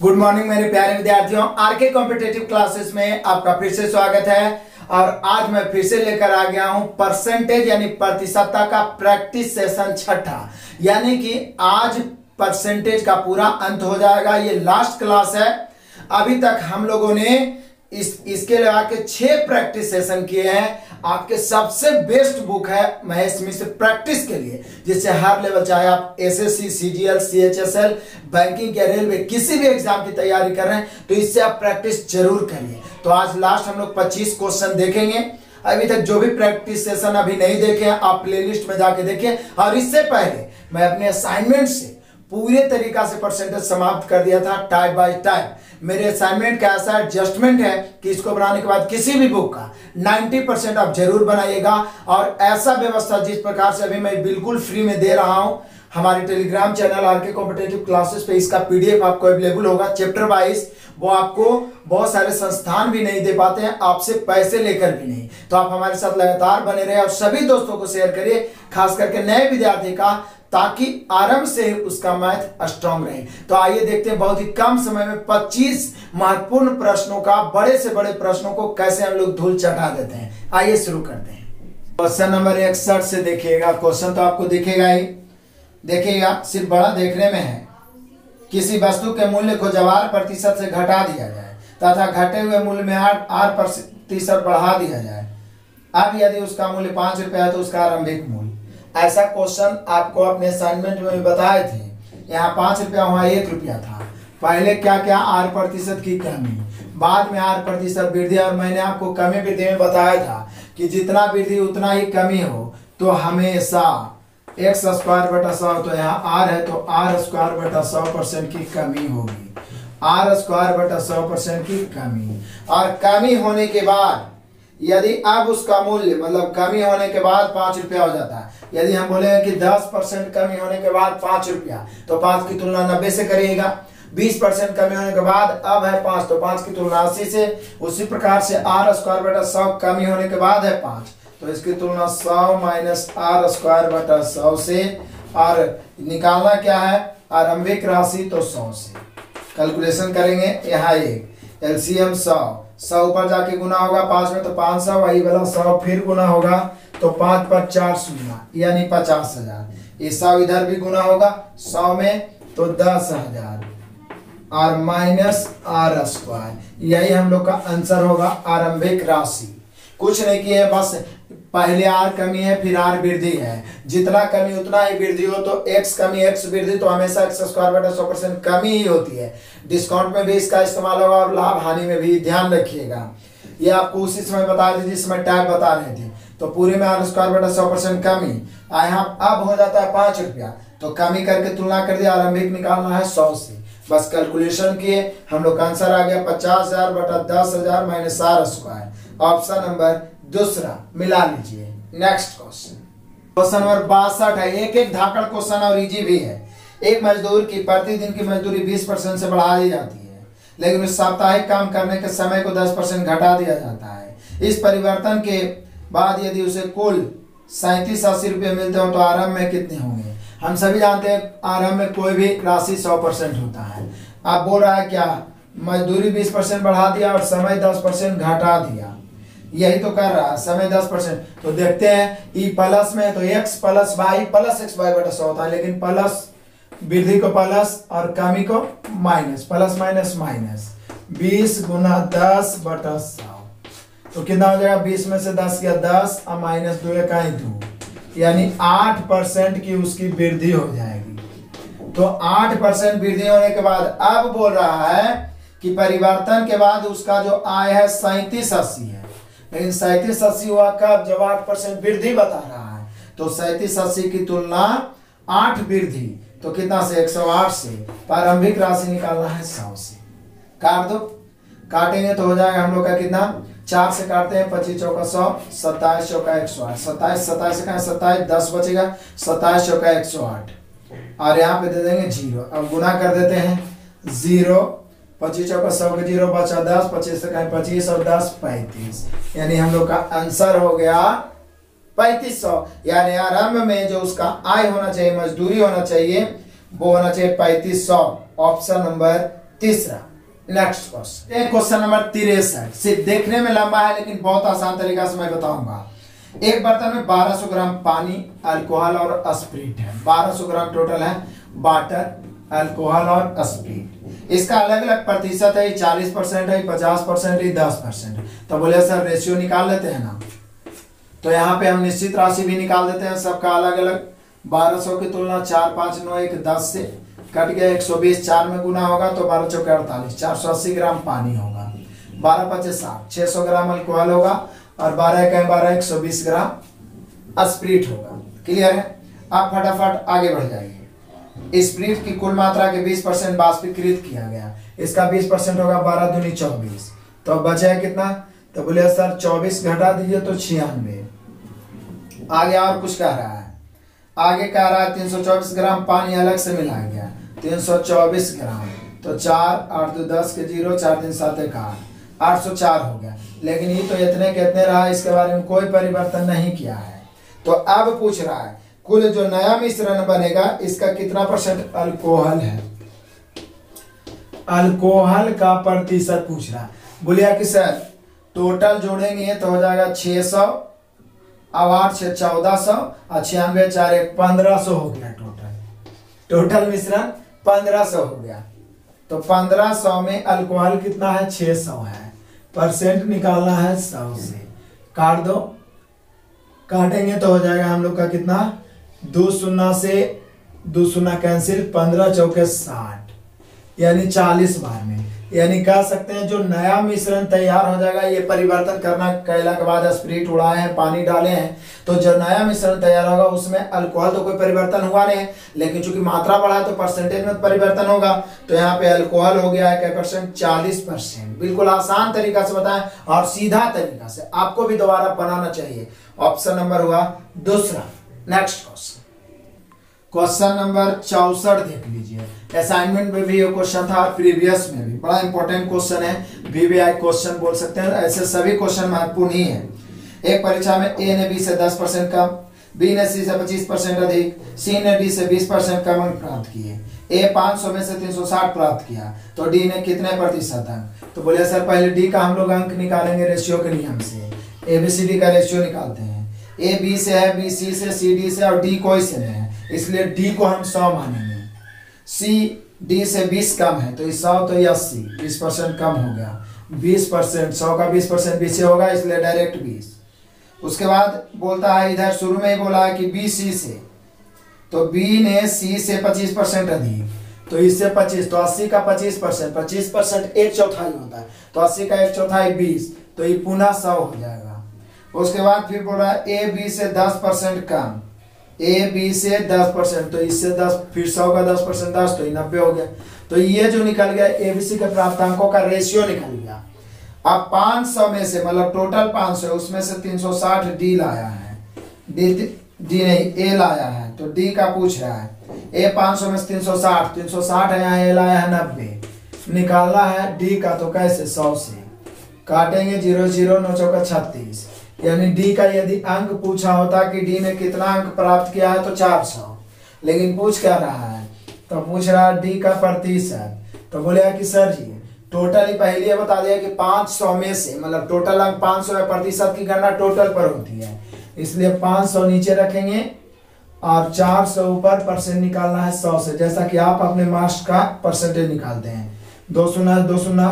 Good morning मेरे प्यारे विद्यार्थियों, आरके कॉम्पिटिटिव क्लासेस में आपका फिर से स्वागत है। और आज मैं फिर से लेकर आ गया हूं परसेंटेज यानी प्रतिशतता का प्रैक्टिस सेशन छठा। यानी कि आज परसेंटेज का पूरा अंत हो जाएगा। ये लास्ट क्लास है। अभी तक हम लोगों ने इसके लगा के 6 प्रैक्टिस सेशन किए हैं। आपके सबसे बेस्ट बुक है महेश मिश्र प्रैक्टिस के लिए, जिससे हर लेवल, चाहे आप एसएससी, सीजीएल, सीएचएसएल, बैंकिंग या रेलवे किसी भी एग्जाम की तैयारी कर रहे हैं तो इससे आप प्रैक्टिस जरूर करिए। तो आज लास्ट हम लोग 25 क्वेश्चन देखेंगे। अभी तक जो भी प्रैक्टिस सेशन अभी नहीं देखे हैं आप प्लेलिस्ट में जाके देखिए। और इससे पहले मैं अपने असाइनमेंट से पूरे तरीका से परसेंटेज समाप्त कर दिया था, टाइप बाय टाइप। मेरे असाइनमेंट का ऐसा एडजस्टमेंट है कि इसको बनाने के बाद किसी भी बुक का 90% आप जरूर बनाइएगा। और ऐसा व्यवस्था जिस प्रकार से अभी मैं बिल्कुल फ्री में दे रहा हूं, हमारे Telegram channel RK competitive classes पे इसका पीडीएफ आपको अवेलेबल होगा चैप्टर वाइज। वो आपको बहुत सारे संस्थान भी नहीं दे पाते हैं, आपसे पैसे लेकर भी नहीं। तो आप हमारे साथ लगातार बने रहे और सभी दोस्तों को शेयर करिए, खास करके नए विद्यार्थी का, ताकि आरंभ से उसका मैथ स्ट्रांग रहे। तो आइए देखते हैं बहुत ही कम समय में 25 महत्वपूर्ण प्रश्नों का, बड़े से बड़े प्रश्नों को कैसे हम लोग धूल चटा देते हैं। आइए शुरू करते हैं। क्वेश्चन नंबर 61 से देखिएगा। क्वेश्चन तो आपको दिखेगा ही, देखिएगा, सिर्फ बड़ा देखने में है। किसी वस्तु के मूल्य को जब 8% से घटा दिया जाए तथा घटे हुए मूल्य में 8% बढ़ा दिया जाए, अब यदि उसका मूल्य 5 रुपया है तो उसका आरंभिक मूल्य। ऐसा क्वेश्चन आपको अपने असाइनमेंट में बताए थे। यहाँ 5 रुपया, वहाँ 1 रुपया था। पहले क्या क्या 8% की कमी, बाद में 8% वृद्धि। और मैंने आपको कमी वृद्धि में बताया था कि जितना वृद्धि उतना ही कमी हो, तो हमेशा x² बटा 100, तो यहाँ r है तो r² बटा 100% की कमी होगी। r² बटा 100% की कमी। और कमी होने के बाद यदि अब उसका मूल्य, मतलब कमी होने के बाद 5 रुपया हो जाता है। यदि हम बोले कि 10% कमी होने के बाद 5 रुपया, तो 5 की तुलना 90 से करिएगा। 20% कमी होने के बाद अब है 5, तो 5 की तुलना 80 से। उसी प्रकार से r² बटा 100 कमी होने के बाद है 5, तो इसकी तुलना 100 माइनस r² बटा 100 से। और निकालना क्या है, आरंभिक राशि, तो 100 से कैलकुलेशन करेंगे। यहाँ एक एलसीएम 100 ऊपर जाके गुना होगा 5 में, तो 500, वही वाला 100 फिर गुना होगा, तो 5 पर 4 शून्य यानी 50,000। ये 100 इधर भी गुना होगा 100 में, तो 10,000 और माइनस r²। यही हम लोग का आंसर होगा, आरंभिक राशि। कुछ नहीं किए, बस पहले r कमी है फिर r वृद्धि है। जितना कमी उतना ही वृद्धि हो, तो x कमी x वृद्धि, तो हमेशा x² बटा 100% कमी ही होती है। डिस्काउंट में भी इसका इस्तेमाल होगा और लाभ हानि में भी ध्यान रखिएगा। ये आपको उसी समय बता दी जिस समय टाइप बता रहे थे। तो पूरे में r² बटा 100% कमी। यहाँ अब हो जाता है 5 रुपया, तो कमी करके तुलना कर दिया, आरंभिक निकालना है 100 से। बस कैलकुलेशन किए, हम लोग का आंसर आ गया 50,000 बटा 10,000 माइनस r²। ऑप्शन नंबर दूसरा मिला लीजिए। नेक्स्ट क्वेश्चन, क्वेश्चन नंबर 62 है। एक धाकड़ क्वेश्चन और इजी भी है। एक मजदूर की प्रतिदिन की मजदूरी 20% से बढ़ा दी जाती है, लेकिन उस साप्ताहिक काम करने के समय को 10% घटा दिया जाता है। इस परिवर्तन के बाद यदि उसे कुल 3780 रुपये मिलते हो तो आरंभ में कितने होंगे। हम सभी जानते हैं आरंभ में कोई भी राशि 100% होता है। आप बोल रहा है क्या, मजदूरी 20% बढ़ा दिया और समय 10% घटा दिया, यही तो कर रहा है, समय 10%। तो देखते हैं, ई प्लस में तो x plus Y plus x Y बटा 100 होता है, लेकिन प्लस वृद्धि को प्लस और कमी को माइनस, प्लस माइनस माइनस। 20 गुना 10 बटा 100, तो कितना हो जाएगा, 20 में से 10 गया 10 और माइनस 2 का 2, यानी 8% की उसकी वृद्धि हो जाएगी। तो 8% वृद्धि होने के बाद अब बोल रहा है कि परिवर्तन के बाद उसका जो आय है 3780 है। लेकिन 3780 हुआ कब, जब 8% वृद्धि बता रहा है। तो 3780 की तुलना 8 वृद्धि, तो कितना से 108 से। प्रारंभिक राशि निकालना है 100 से। काट दो, काटेंगे तो हो जाएगा हम लोग का कितना, 4 से काटते हैं, 25 चौका 100, 27 चौका 108, 27 27 का 27, 10 बचेगा, 27 चौका 108 और यहाँ पे दे देंगे 0। अब गुना कर देते हैं, 0, 25 चौका 100 के 0 बचा 10, 25 से कहें 25 और 10 35, यानी हम लोग का आंसर हो गया 3500। यानी आरंभ में जो उसका आय होना चाहिए, मजदूरी होना चाहिए, वो होना चाहिए 3500। ऑप्शन नंबर तीसरा नेक्स्ट क्वेश्चन, क्वेश्चन नंबर 63। सिर्फ देखने में लंबा है लेकिन बहुत आसान तरीका से मैं बताऊंगा। एक बर्तन में 1200 ग्राम पानी, अल्कोहल और स्प्रिट है। 1200 ग्राम टोटल है, वाटर, अल्कोहल और स्प्रिट। इसका अलग अलग प्रतिशत है, 40% है, 50% है, 10%। तो बोले सर रेशियो निकाल लेते हैं ना, तो यहाँ पे हम निश्चित राशि भी निकाल देते हैं, सबका अलग अलग। 1200 की तुलना 4 5 9 1 10 से कट गया, 120 4 में गुना होगा तो 12 चौके 48, 480 ग्राम पानी होगा। 12 5 60, 600 ग्राम अल्कोहल होगा और 12 1 12 120 ग्राम स्प्रिट होगा। क्लियर है? आप फटाफट आगे बढ़ जाइए। स्प्रिट की कुल मात्रा के 20% वाष्पीकृत किया गया, इसका 20% होगा, 12 दूनी 24। तो अब बचा है कितना? तो बोले सर 24 घटा दीजिए तो 96। आगे और कुछ कह रहा है, आगे कह रहा है 324 ग्राम पानी अलग से मिलाया गया, 324 ग्राम। तो 4 8 2 10 के 0, 4 3 7 1 8, 804 हो गया। लेकिन ये तो इतने के इतने रहा, इसके बारे में कोई परिवर्तन नहीं किया है। तो अब पूछ रहा है कुल जो नया मिश्रण बनेगा इसका कितना % अल्कोहल है, अल्कोहल का प्रतिशत पूछ रहा है। बोलिए कि सर टोटल जोड़ेंगे तो हो जाएगा 600, अब 8 6 1400 और 96 4 1 1500 हो गया। टोटल मिश्रण 1500 हो गया। तो 1500 में अल्कोहल कितना है? 600 है। परसेंट निकालना है 100 से, काट दो, काटेंगे तो हो जाएगा हम लोग का कितना? 2 शून्य से 2 शून्य कैंसिल, 15 चौके 60, यानी 40 बार में। यानी कह सकते हैं जो नया मिश्रण तैयार हो जाएगा, ये परिवर्तन करना कैला के बाद स्प्रिट उड़ाए हैं, पानी डाले हैं, तो जो नया मिश्रण तैयार होगा उसमें अल्कोहल तो कोई परिवर्तन हुआ नहीं, लेकिन चूंकि मात्रा बढ़ा है तो परसेंटेज में परिवर्तन होगा। तो यहाँ पे अल्कोहल हो गया है क्या %? 40%। बिल्कुल आसान तरीका से बताएं और सीधा तरीका से, आपको भी दोबारा बनाना चाहिए। ऑप्शन नंबर हुआ दूसरा। नेक्स्ट क्वेश्चन, क्वेश्चन नंबर 64 देख लीजिए। असाइनमेंट में भी ये क्वेश्चन था, प्रीवियस में भी बड़ा इंपॉर्टेंट क्वेश्चन है, VVI क्वेश्चन बोल सकते हैं। ऐसे सभी क्वेश्चन महत्वपूर्ण ही है। एक परीक्षा में ए ने बी से 10% कम, बी ने सी से 25% अधिक, सी ने डी से 20% कम अंक प्राप्त किए। ए 500 में से 360 प्राप्त किया, तो डी ने कितने प्रतिशत अंक? तो बोले सर पहले डी का हम लोग अंक निकालेंगे रेशियो के नियम से। ABCD का रेशियो निकालते हैं। ए बी से है, बी सी से, सी डी से और डी कोई से नहीं है, इसलिए डी को हम 100 मानेंगे। सी डी से 20 कम है तो 100 तो 80, 20% कम हो गया। 20%, 100 का 20% 20 से होगा, इसलिए डायरेक्ट 20। उसके बाद बोलता है इधर शुरू में ही बोला है कि बी सी से, तो बी ने सी से 25% अधिक, तो इससे 25, तो 80 का 25%, 25% 1/4 होता है, तो 80 का 1/4 20, तो ये पुनः 100 हो जाएगा। उसके बाद फिर बोल रहा है ए बी से 10% कम, ए बी से 10%, तो इससे 10, फिर 100 का 10% 10, तो 90 हो गया। तो ये जो निकल गया एबीसी के प्राप्तांकों का रेशियो निकल गया। अब 500 में से, मतलब टोटल 500 है, उसमें से 360 डी लाया है, डी नहीं ए लाया है, तो डी का पूछ रहा है। ए 500 में से 360 है, यहाँ ए लाया है 90, निकालना है डी का, तो कैसे? 100 से काटेंगे, 0 0 9 चौका 36, यानी डी का यदि अंक पूछा होता कि डी ने कितना अंक प्राप्त किया है तो 400, लेकिन पूछ क्या रहा है? तो पूछ रहा है डी का प्रतिशत। तो बोलेगा कि सर जी टोटल ही पहले ही बता दिया कि 500 में से, मतलब टोटल अंक 500 है, प्रतिशत की गणना टोटल पर होती है, इसलिए 500 नीचे रखेंगे और 400 ऊपर, परसेंट निकालना है 100 से, जैसा कि आप अपने मार्क्स का परसेंटेज निकालते हैं। 2 0 2 0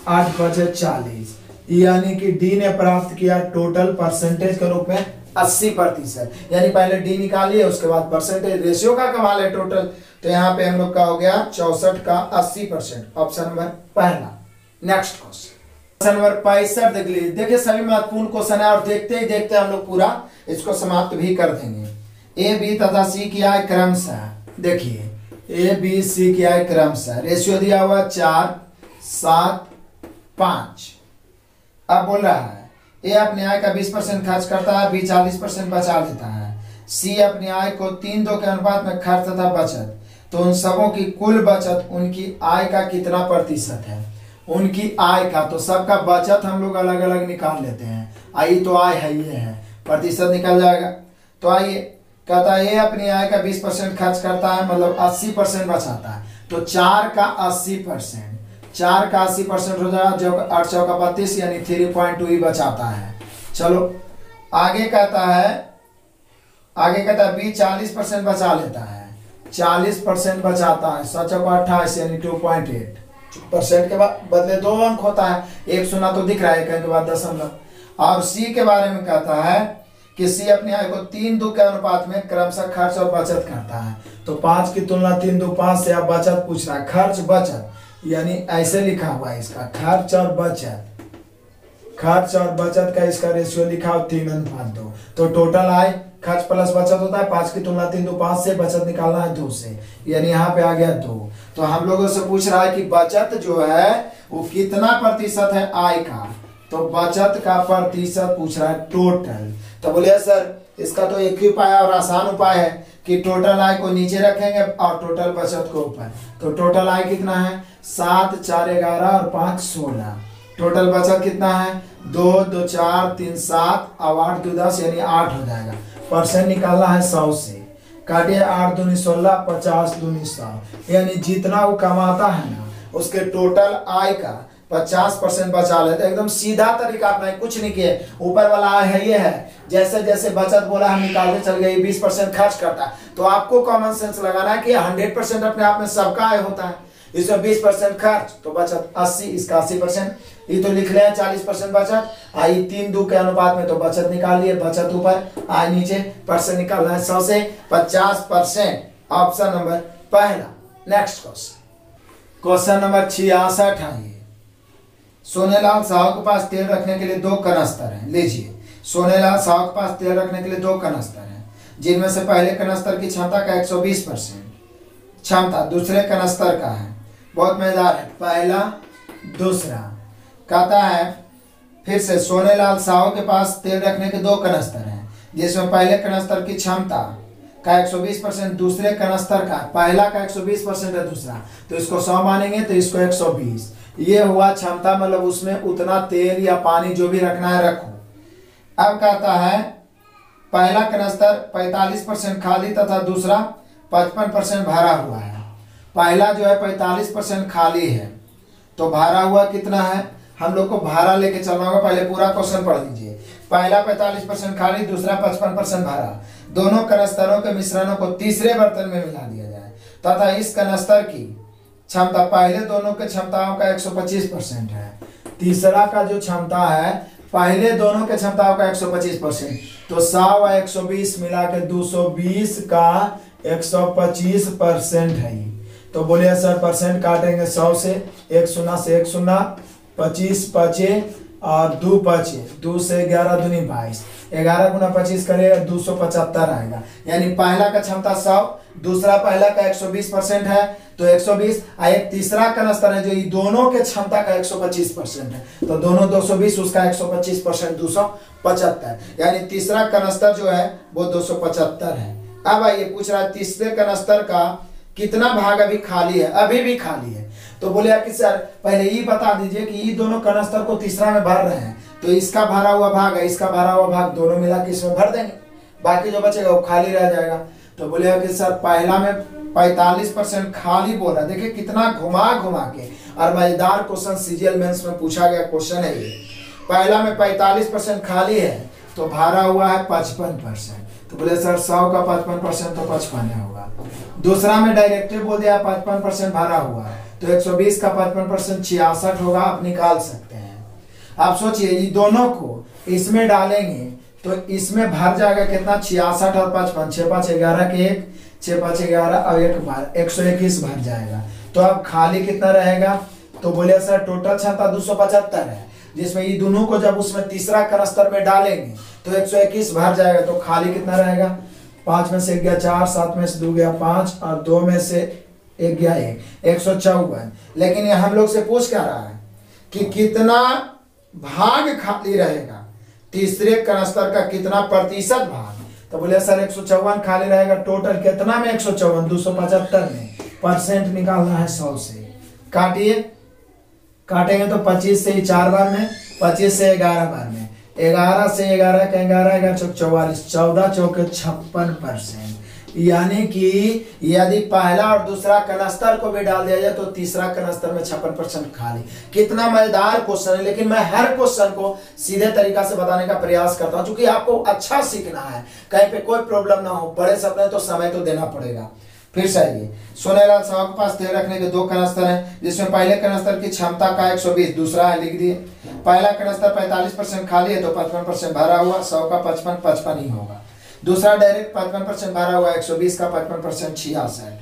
8 5 40, यानी कि डी ने प्राप्त किया टोटल परसेंटेज के रूप में 80%, यानी पहले डी निकालिए उसके बाद परसेंटेज, रेशियो का कमाल है टोटल। तो यहाँ पे हम लोग का हो गया 64 का 80%, ऑप्शन नंबर पहला। नेक्स्ट क्वेश्चन नंबर 65 देख लीजिए। देखिए सभी महत्वपूर्ण क्वेश्चन है और देखते ही देखते हम लोग पूरा इसको समाप्त भी कर देंगे। ए बी तथा सी की आय क्रमशः, देखिए ए बी सी की आय क्रमशः, रेशियो दिया हुआ 4 7 5। अब बोल रहा है ए अपने आय का 20% खर्च करता है, बी 40% बचा देता है, सी अपनी आय को 3:2 के अनुपात में खर्च तथा बचत, तो उन सबों की कुल बचत उनकी आय का कितना प्रतिशत है? उनकी आय का, तो सबका बचत हम लोग अलग अलग निकाल लेते हैं। आई तो आय है, ये है, प्रतिशत निकल जाएगा। तो आइए, कहता है ए अपनी आय का 20% खर्च करता है, मतलब 80% बचाता है, तो 4 का 80%, 4 का 80% हो जाएगा, जो 8 चौका 32 यानी 3.2 ही बचाता है। चलो आगे कहता है बी 40% बचा लेता है, 40% बचाता है, 7 चौका 28 यानी 2.8%। के बाद बदले 2 अंक होता है, 1 शून्य तो दिख रहा है, 1 के बाद दशमलव। और सी के बारे में कहता है कि सी अपनी आय को 3-2 के अनुपात में क्रमशः खर्च और बचत करता है। तो 5 की तुलना 3-2 5 से आप बचत पूछ रहा है, खर्च बचत यानी ऐसे लिखा हुआ है इसका, खर्च और बचत, खर्च और बचत का इसका रेशियो लिखा हो 3:2। तो टोटल आय खर्च प्लस बचत होता है, 5 की तुलना 3-2 5 से, बचत निकालना है 2 से, यानी यहाँ पे आ गया 2। तो हम लोगों से पूछ रहा है कि बचत जो है वो कितना प्रतिशत है आय का, तो बचत का प्रतिशत पूछ रहा है टोटल। तो बोलिए सर इसका तो एक ही उपाय और आसान उपाय है कि टोटल आय को नीचे रखेंगे और टोटल बचत को ऊपर। तो टोटल आय कितना है, 7 4 11 और 5 16। टोटल बचत कितना है, 2 2 4 3 7 और 8 2 10 यानी 8 हो जाएगा। परसेंट निकालना है 100 से, काटिए 8 दूनी 16, 50 दूनी 100, यानी जितना वो कमाता है ना उसके टोटल आय का 50% बचा लेते। एकदम सीधा तरीका अपना, कुछ नहीं किए, ऊपर वाला आय है ये है, जैसे जैसे बचत बोला हम निकालते चल गए। 20% खर्च करता है, तो आपको कॉमन सेंस लगाना है कि 100% अपने आप में सबका आय होता है, इसमें 20% खर्च तो बचत 80, इसका 80%, ये तो लिख लिया 40% बचत। आई 3-2 के अनुपात में तो बचत निकाल लिए, बचत ऊपर आय नीचे, परसेंट निकालना है 100 से 50%। ऑप्शन नंबर पहला। नेक्स्ट क्वेश्चन नंबर 66 है। सोनेलाल साहू के पास तेल रखने के लिए 2 कनस्तर हैं। लीजिए, सोनेलाल साहू के पास तेल रखने के लिए 2 कनस्तर हैं, जिनमें से पहले कनस्तर की क्षमता का 120% क्षमता दूसरे कनस्तर का है। बहुत मजेदार है, पहला दूसरा। कहता है फिर से, सोनेलाल साहू के पास तेल रखने के 2 कनस्तर हैं, जिसमें पहले कनस्तर की क्षमता का 120%, दूसरे कनस्तर का, पहला का 120% है दूसरा, तो इसको 100 मानेंगे तो इसको 120। ये हुआ क्षमता, मतलब उसमें उतना तेल या पानी जो भी रखना है रखो। अब कहता है पहला कनस्तर 45% खाली तथा दूसरा 55% भरा हुआ है। पहला जो है 45% खाली है, तो भरा हुआ कितना है, हम लोग को भारा लेके चलना होगा। पहले पूरा क्वेश्चन पढ़ लीजिए। पहला 45% खाली, दूसरा 55% भरा। दोनों कनस्तरों के मिश्रणों को तीसरे बर्तन में मिला दिया जाए तथा इस कनस्तर की क्षमता पहले दोनों के क्षमताओं का 125% है। तीसरा का जो क्षमता है पहले दोनों के क्षमताओं का 125%, तो 100 व 120 मिला के 220 का 125% है। तो बोलिए सर परसेंट काटेंगे 100 से, 1 शून्य से 1 शून्य, 25 5 और 2 5, 2 से 11 दूनी 22, 11 गुना 25 करेगा 275 आएगा। यानी पहला का क्षमता 100, दूसरा पहला का 120% है तो 120, और एक तीसरा कनस्तर है जो ये दोनों के क्षमता का 125% है, तो दोनों 220, उसका 125% 275, यानी तीसरा कनस्तर जो है वो 275 है। अब आइए पूछ रहा है तीसरे कनस्तर का कितना भाग अभी खाली है, अभी भी खाली है। तो बोले कि सर पहले ये बता दीजिए कि ये दोनों कनस्तर को तीसरा में भर रहे हैं, तो इसका भरा हुआ भाग है, इसका भरा हुआ भाग, दोनों मिला के इसमें भर देंगे, बाकी जो बचेगा वो खाली रह जाएगा। तो बोले कि सर पहला में 45% खाली बोला, देखिए कितना घुमा घुमा के, और मजेदार क्वेश्चन सीजीएल मेंस में पूछा गया क्वेश्चन है ये। पहला में 45% खाली है तो भरा हुआ है 55%, तो बोले सर 100 का 55% तो 55 होगा। दूसरा में डायरेक्टली बोल दिया 55% भरा हुआ है, तो 120 का 55% 66 होगा, आप निकाल सकते हैं। आप सोचिए ये दोनों को इसमें डालेंगे तो इसमें भर जाएगा कितना, 66 और 55, 6 5 11 के 1, 6 5 11 और 1 बार 121 भर जाएगा। तो अब खाली कितना रहेगा, तो बोले सर टोटल क्षमता 275 है, जिसमें ये दोनों को जब उसमें तीसरा कनस्तर में डालेंगे तो 121 भर जाएगा, तो खाली कितना रहेगा, 5 में से 1 गया 4, 7 में से 2 गया 5 और 2 में से 1 गया 1, 154। लेकिन ये हम लोग से पूछ क्या रहा है कि कितना भाग खाली रहेगा, तीसरे कनस्तर का कितना प्रतिशत भाग, तो बोले सर 154 खाली रहेगा। टोटल कितना में 154, 275 में, परसेंट निकालना है 100 से। काटिए, काटेंगे तो 25 से 4 बार में, 25 से 11 बार में, 11 से 11 का 11 चौक 44, 14 चौके 56%, यानी कि यदि पहला और दूसरा कनस्तर को भी डाल दिया जाए तो तीसरा कनस्तर में 56% खाली। कितना मजेदार क्वेश्चन है, लेकिन मैं हर क्वेश्चन को सीधे तरीका से बताने का प्रयास करता हूं, क्योंकि आपको अच्छा सीखना है, कहीं पे कोई प्रॉब्लम ना हो। बड़े सपने तो समय तो देना पड़ेगा। फिर से आइए, सोनेलाल साहब के पास तेल रखने के 2 कनस्तर हैं, जिसमें पहले कनस्तर की क्षमता का 120, दूसरा है, लिख दिए। पहला कनस्तर 45% खाली है तो 55% भरा हुआ, 100 का 55 ही होगा। दूसरा डायरेक्ट 55% भरा हुआ, 120 का 55% 66।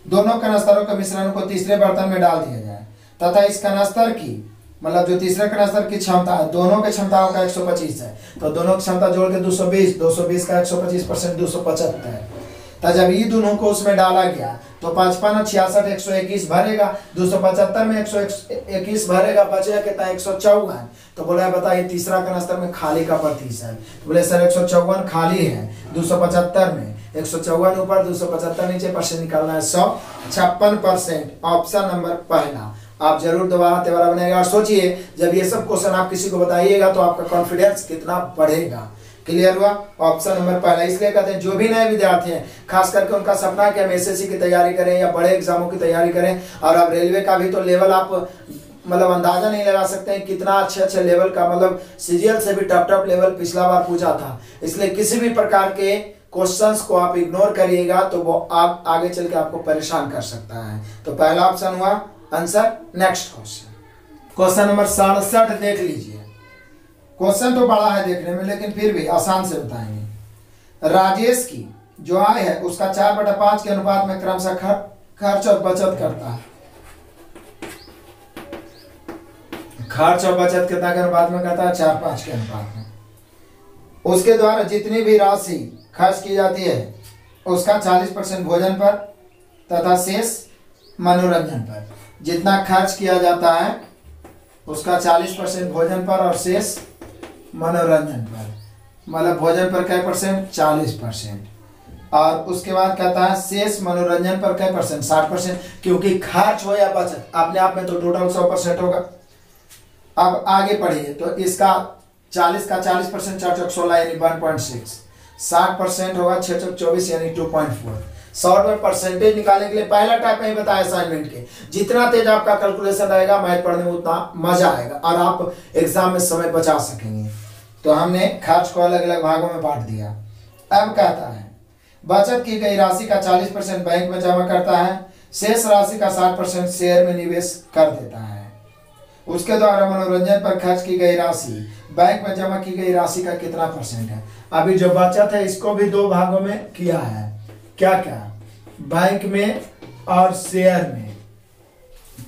दोनों कनस्तरों के मिश्रण को तीसरे बर्तन में डाल दिया जाए तथा इस कनस्तर की, मतलब जो तीसरे कनस्तर की क्षमता है, दोनों के क्षमताओं का 125 है, तो दोनों की क्षमता जोड़ के 220, 220 का 125% 275। तो जब ये दोनों को उसमें डाला गया तो 55 और 66 121 भरेगा, 275 में 121 भरेगा, बचेगा कितना 154। तो बोला बताइए तीसरा कनस्तर में खाली का प्रतिशत, तो बोले सर 154 खाली है 275 में, 154 ऊपर 275 नीचे, परसेंट निकालना है 156%। ऑप्शन नंबर पहला आप जरूर दोबारा तेबारा बनेगा। और सोचिए जब ये सब क्वेश्चन आप किसी को बताइएगा तो आपका कॉन्फिडेंस कितना बढ़ेगा। क्लियर हुआ? ऑप्शन नंबर पहला। इसलिए कहते हैं जो भी नए विद्यार्थी हैं, खास करके उनका सपना है कि हम एसएससी की तैयारी करें या बड़े एग्जामों की तैयारी करें, और अब रेलवे का भी तो लेवल आप मतलब अंदाजा नहीं लगा सकते हैं कितना अच्छे लेवल का, मतलब सीजीएल से भी टफ लेवल पिछला बार पूछा था। इसलिए किसी भी प्रकार के क्वेश्चंस को आप इग्नोर करिएगा तो वो आप आगे चल के आपको परेशान कर सकता है। तो पहला ऑप्शन हुआ आंसर। नेक्स्ट क्वेश्चन नंबर 67 देख लीजिए। क्वेश्चन तो बड़ा है देखने में, लेकिन फिर भी आसान से बताएंगे। राजेश की जो आय है उसका 4/5 के अनुपात में क्रमशः खर्च और बचत करता है। खर्च और बचत कितना के अनुपात में करता है? 4/5 के अनुपात में। उसके द्वारा जितनी भी राशि खर्च की जाती है उसका 40% भोजन पर तथा शेष मनोरंजन पर। जितना खर्च किया जाता है उसका 40% भोजन पर और शेष मनोरंजन पर, मतलब भोजन पर क्या परसेंट? 40%। और उसके बाद कहता है शेष मनोरंजन पर क्या परसेंट? 60%। क्योंकि खर्च हो या बचत अपने आप में तो टोटल 100% होगा। अब आगे पढ़िए तो इसका 40 का 40% 4×16 यानी 1.6, 60% होगा 6×24 यानी 2.4। शॉर्ट में परसेंटेज निकालने के लिए पहला टाइप नहीं बताया असाइनमेंट के। जितना तेज आपका कैलकुलेशन रहेगा मैथ पढ़ने में उतना मजा आएगा और आप एग्जाम में समय बचा सकेंगे। तो हमने खर्च को अलग अलग भागों में बांट दिया। अब कहता है बचत की गई राशि का 40% बैंक में जमा करता है, शेष राशि का 60% शेयर में निवेश कर देता है। उसके द्वारा मनोरंजन पर खर्च की गई राशि बैंक में जमा की गई राशि का कितना परसेंट है? अभी जो बचत है इसको भी 2 भागों में किया है। क्या क्या? बैंक में और शेयर में।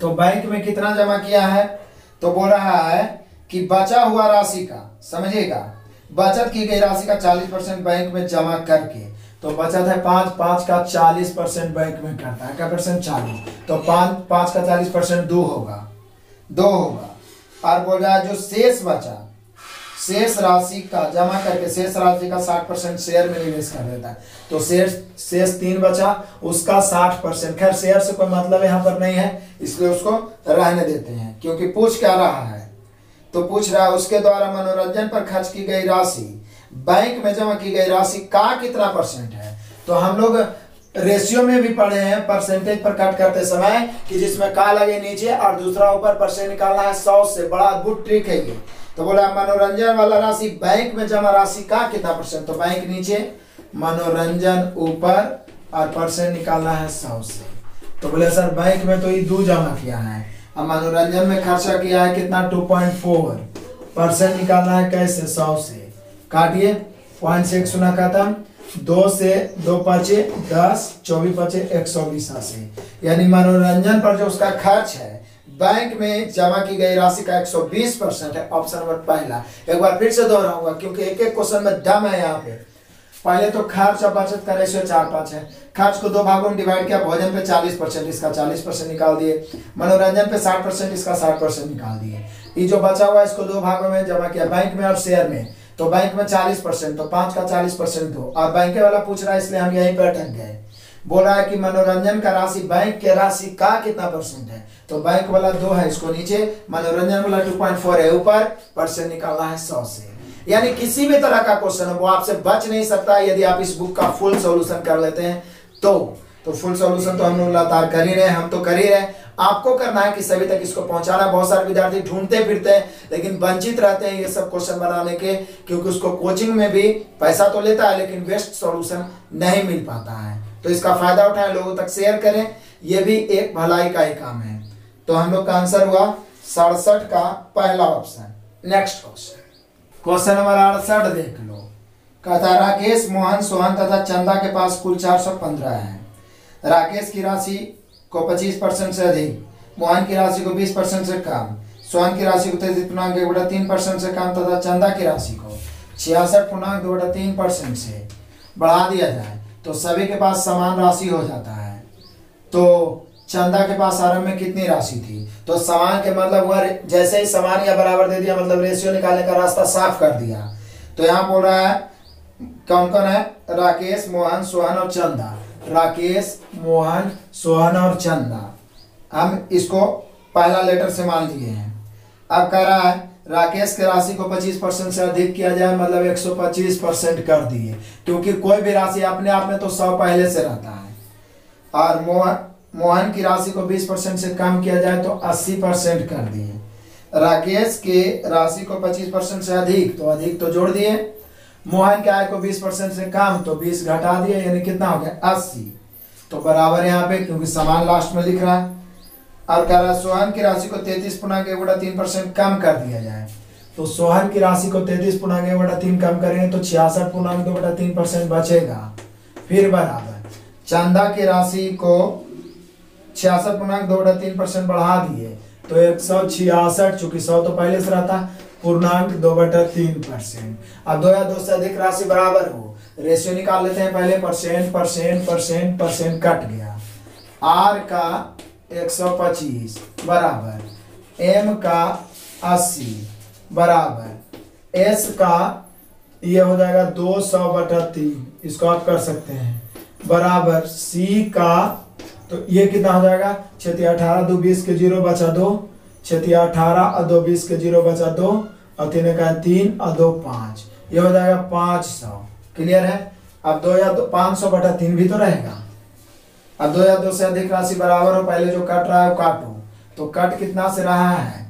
तो बैंक में कितना जमा किया है? तो बोल रहा है कि बचा हुआ राशि का, समझिएगा, बचत की गई राशि का 40% बैंक में जमा करके, तो बचत है 5 का 40% बैंक में करता है। क्या परसेंट? 40। तो 5 का 40% 2 होगा। और बोल रहा है जो शेष बचा, शेष राशि का जमा करके शेष राशि का 60% शेयर में निवेश कर देता है। तो शेष 3 बचा, उसका 60%। खैर शेयर से कोई मतलब यहाँ पर नहीं है, इसलिए उसको रहने देते हैं, क्योंकि पूछ क्या रहा है? तो पूछ रहा है उसके द्वारा मनोरंजन पर खर्च की गई राशि बैंक में जमा की गई राशि का कितना परसेंट है? तो हम लोग रेशियो में भी पढ़े हैं परसेंटेज पर कट करते समय कि जिसमें का लगे नीचे और दूसरा ऊपर, परसेंट निकालना है 100 से। बड़ा अद्भुत ट्रिक है ये। तो बोला मनोरंजन वाला राशि बैंक में जमा राशि का कितना परसेंट? तो बैंक नीचे, मनोरंजन ऊपर और परसेंट निकालना है 100 से। तो बोले सर बैंक में तो ये 2 जमा किया है, अब मनोरंजन में खर्चा किया है कितना? 2.4। परसेंट निकालना है कैसे? 100 से। काटिए, 0.6 सुना खत्म, 2 से 2 5 10, 24 5 120 यानी मनोरंजन पर जो उसका खर्च है बैंक में जमा की गई राशि का 120% है। ऑप्शन नंबर पहला। एक बार फिर से दोहराऊंगा क्योंकि एक एक क्वेश्चन में दम है यहाँ पे। पहले तो खर्च और बचत का रेशियो 4/5 है। खर्च को 2 भागों में डिवाइड किया, भोजन पे 40%, इसका 40% निकाल दिए, मनोरंजन पे 60%, इसका 60% निकाल दिए। ये जो बचा हुआ है इसको 2 भागों में जमा किया, बैंक में और शेयर में। तो बैंक में 40%, तो 5 का 40% दो, और बैंक वाला पूछ रहा है इसलिए हम यहीं पर अटक गए। बोल रहा है कि मनोरंजन का राशि बैंक के राशि का कितना परसेंट है? तो बैंक वाला 2 है, इसको नीचे, मनोरंजन वाला 2.4 है ऊपर, परसेंट निकालना है 100 से। यानी किसी भी तरह का क्वेश्चन वो आपसे बच नहीं सकता यदि आप इस बुक का फुल सॉल्यूशन कर लेते हैं तो फुल सॉल्यूशन तो हम लोग लगातार कर ही रहे हैं, हम तो कर ही रहे हैं। आपको करना है कि सभी तक इसको पहुंचाना। बहुत सारे विद्यार्थी ढूंढते फिरते हैं लेकिन वंचित रहते हैं ये सब क्वेश्चन बनाने के, क्योंकि उसको कोचिंग में भी पैसा तो लेता है लेकिन बेस्ट सॉल्यूशन नहीं मिल पाता है। तो इसका फायदा उठाएं, लोगों तक शेयर करें, ये भी एक भलाई का ही काम है। तो हम लोग का आंसर हुआ 67 का पहला ऑप्शन। नेक्स्ट क्वेश्चन नंबर 68 देख लो। कहता राकेश, मोहन, सोहन तथा चंदा के पास कुल 415 है। राकेश की राशि को 25% से अधिक, मोहन की राशि को 20% से कम, सोहन की राशि को 33.1/3% से कम तथा चंदा की राशि को 66.2/3% से बढ़ा दिया जाए तो सभी के पास समान राशि हो जाता है। तो चंदा के पास आरंभ में कितनी राशि थी? तो समान के मतलब वह जैसे ही समान या बराबर दे दिया मतलब रेशियो निकालने का रास्ता साफ कर दिया। तो यहाँ बोल रहा है कौन कौन है? राकेश, मोहन, सोहन और चंदा। राकेश, मोहन, सोहन और चंदा, हम इसको पहला लेटर से मान लिए हैं। अब कह रहा है राकेश की राशि को 25% से अधिक किया जाए, मतलब 125% कर दिए, क्योंकि कोई भी राशि अपने आप में तो 100 पहले से रहता है। और मोहन की राशि को 20% से कम किया जाए तो 80% कर दिए। राकेश के राशि को 25% से अधिक तो जोड़ दिए। मोहन के आय को 20% से कम तो 20 घटा दिए, यानी कितना हो गया 80। तो बराबर यहाँ पे, क्योंकि समान लास्ट में लिख रहा है। और कह रहा है सोहन की राशि को 33.1/3% कम कर दिया जाए। तो सोहन की राशि को 33.1/3 कम करेंगे तो 66.2/3% बचेगा। फिर बराबर चंदा की राशि को 66.2/3% बढ़ा दिए तो 166, चूंकि 100 तो पहले से रहता, पूर्णांक 2/3%। अब 2 या 2 से अधिक राशि बराबर हो, रेशियो निकाल लेते हैं पहले। परसेंट कट गया। आर का 125 बराबर एम का 80 बराबर एस का ये हो जाएगा 200/3, इसको आप कर सकते हैं, बराबर सी का तो ये कितना हो जाएगा 18 2 20 के 0 बचा 2, 18 और 2 20 के 0 बचा 2 और 3 का 3 और 2 5, ये हो जाएगा 500। क्लियर है? अब 2 या 500/3 भी तो रहेगा। अब 2 या 2 से अधिक राशि बराबर हो, पहले जो कट रहा है वो काटो। तो कट कितना से रहा है?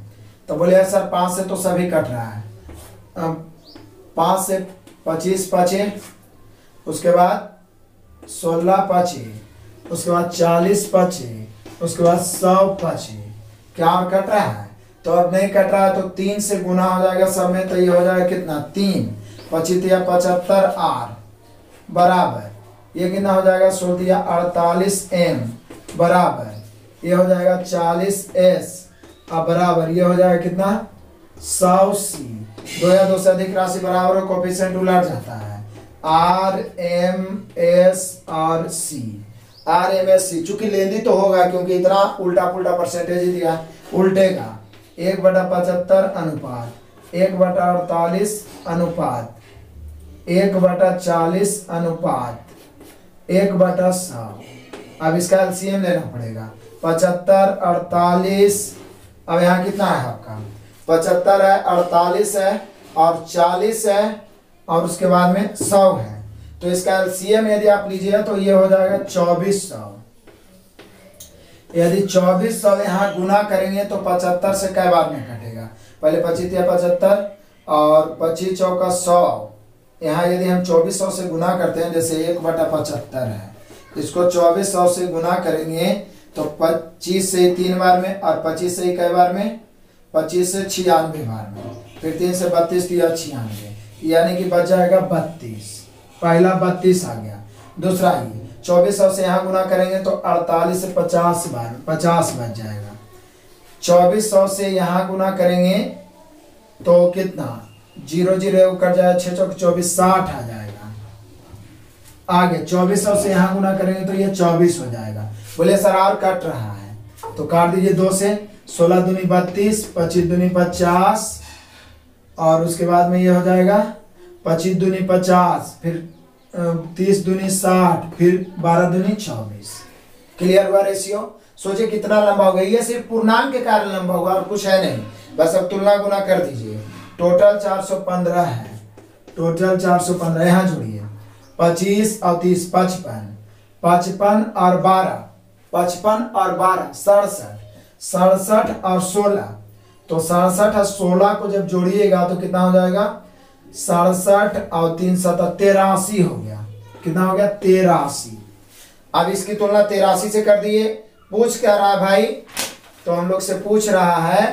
तो बोले सर 5 से तो सभी कट रहा है। 5 से 25 बचे, उसके बाद 16 बचे, उसके बाद 40 बचे, उसके बाद 100 बचे। क्या और कट रहा है? तो अब नहीं कट रहा है तो 3 से गुना हो जाएगा सब में, तो ये हो जाएगा कितना 3 25 या 75 आर बराबर ये कितना हो जाएगा 16 या 48 एम बराबर ये हो जाएगा 40 एस अब बराबर ये हो जाएगा कितना 100 सी। 2 या 2 से अधिक राशि बराबर हो, कोफिशिएंट उलट जाता है। आर एम एस और सी, आर एम एस सी चूंकि लेंदी तो होगा क्योंकि इतना उल्टा पुल्टा परसेंटेज ही दिया, उल्टेगा 1/75 अनुपात 1/48 अनुपात 1/40 अनुपात 1/100। अब इसका एलसीएम लेना पड़ेगा 75 48। अब यहाँ कितना है आपका 75 है 48 है और 40 है और उसके बाद में 100 है, तो इसका एलसीएम यदि आप लीजिएगा तो ये हो जाएगा 2400। यदि 2400 यहाँ गुना करेंगे तो 75 से कै बार में कटेगा, पहले 25 या 75 और 25 चौका 100। यहाँ यदि हम 2400 से गुना करते हैं, जैसे 1/75 है, इसको 2400 से गुना करेंगे तो 25 से 3 बार में और 25 से कै बार में 25 से 96 बार में, फिर 3 से 32 या 96, यानी कि बच जाएगा 32। पहला 32 आ गया। दूसरा ये 2400 से यहाँ गुना करेंगे तो 48 से 50 बार 50 बच जाएगा। 2400 से यहाँ गुना करेंगे तो कितना 0 0 कट जाएगा 6 चौक 24 60 आ जाएगा। आगे 2400 से यहाँ गुना करेंगे तो ये 24 हो जाएगा। बोले सर और कट रहा है तो काट दीजिए 2 से 16 दूनी 32 25 दूनी 50 और उसके बाद में ये हो जाएगा 25 दूनी 50 फिर 30 दूनी 60 फिर 12 दूनी 24। क्लियर हुआ रेशियो? सोचिए कितना लंबा होगा, ये सिर्फ पूर्णांक के कारण लंबा होगा और कुछ है नहीं। बस अब तुलना गुना कर दीजिए। टोटल 415 है टोटल 415, यहाँ जोड़िए 25 और 30 55, 55 और 12, 55 और 12 67, 67 और 16, तो 67 और 16 को जब जोड़िएगा तो कितना हो जाएगा, 67 और 3 83 हो गया। कितना हो गया, 83। अब इसकी तुलना 83 से कर दिए। पूछ क्या रहा है भाई, तो हम लोग से पूछ रहा है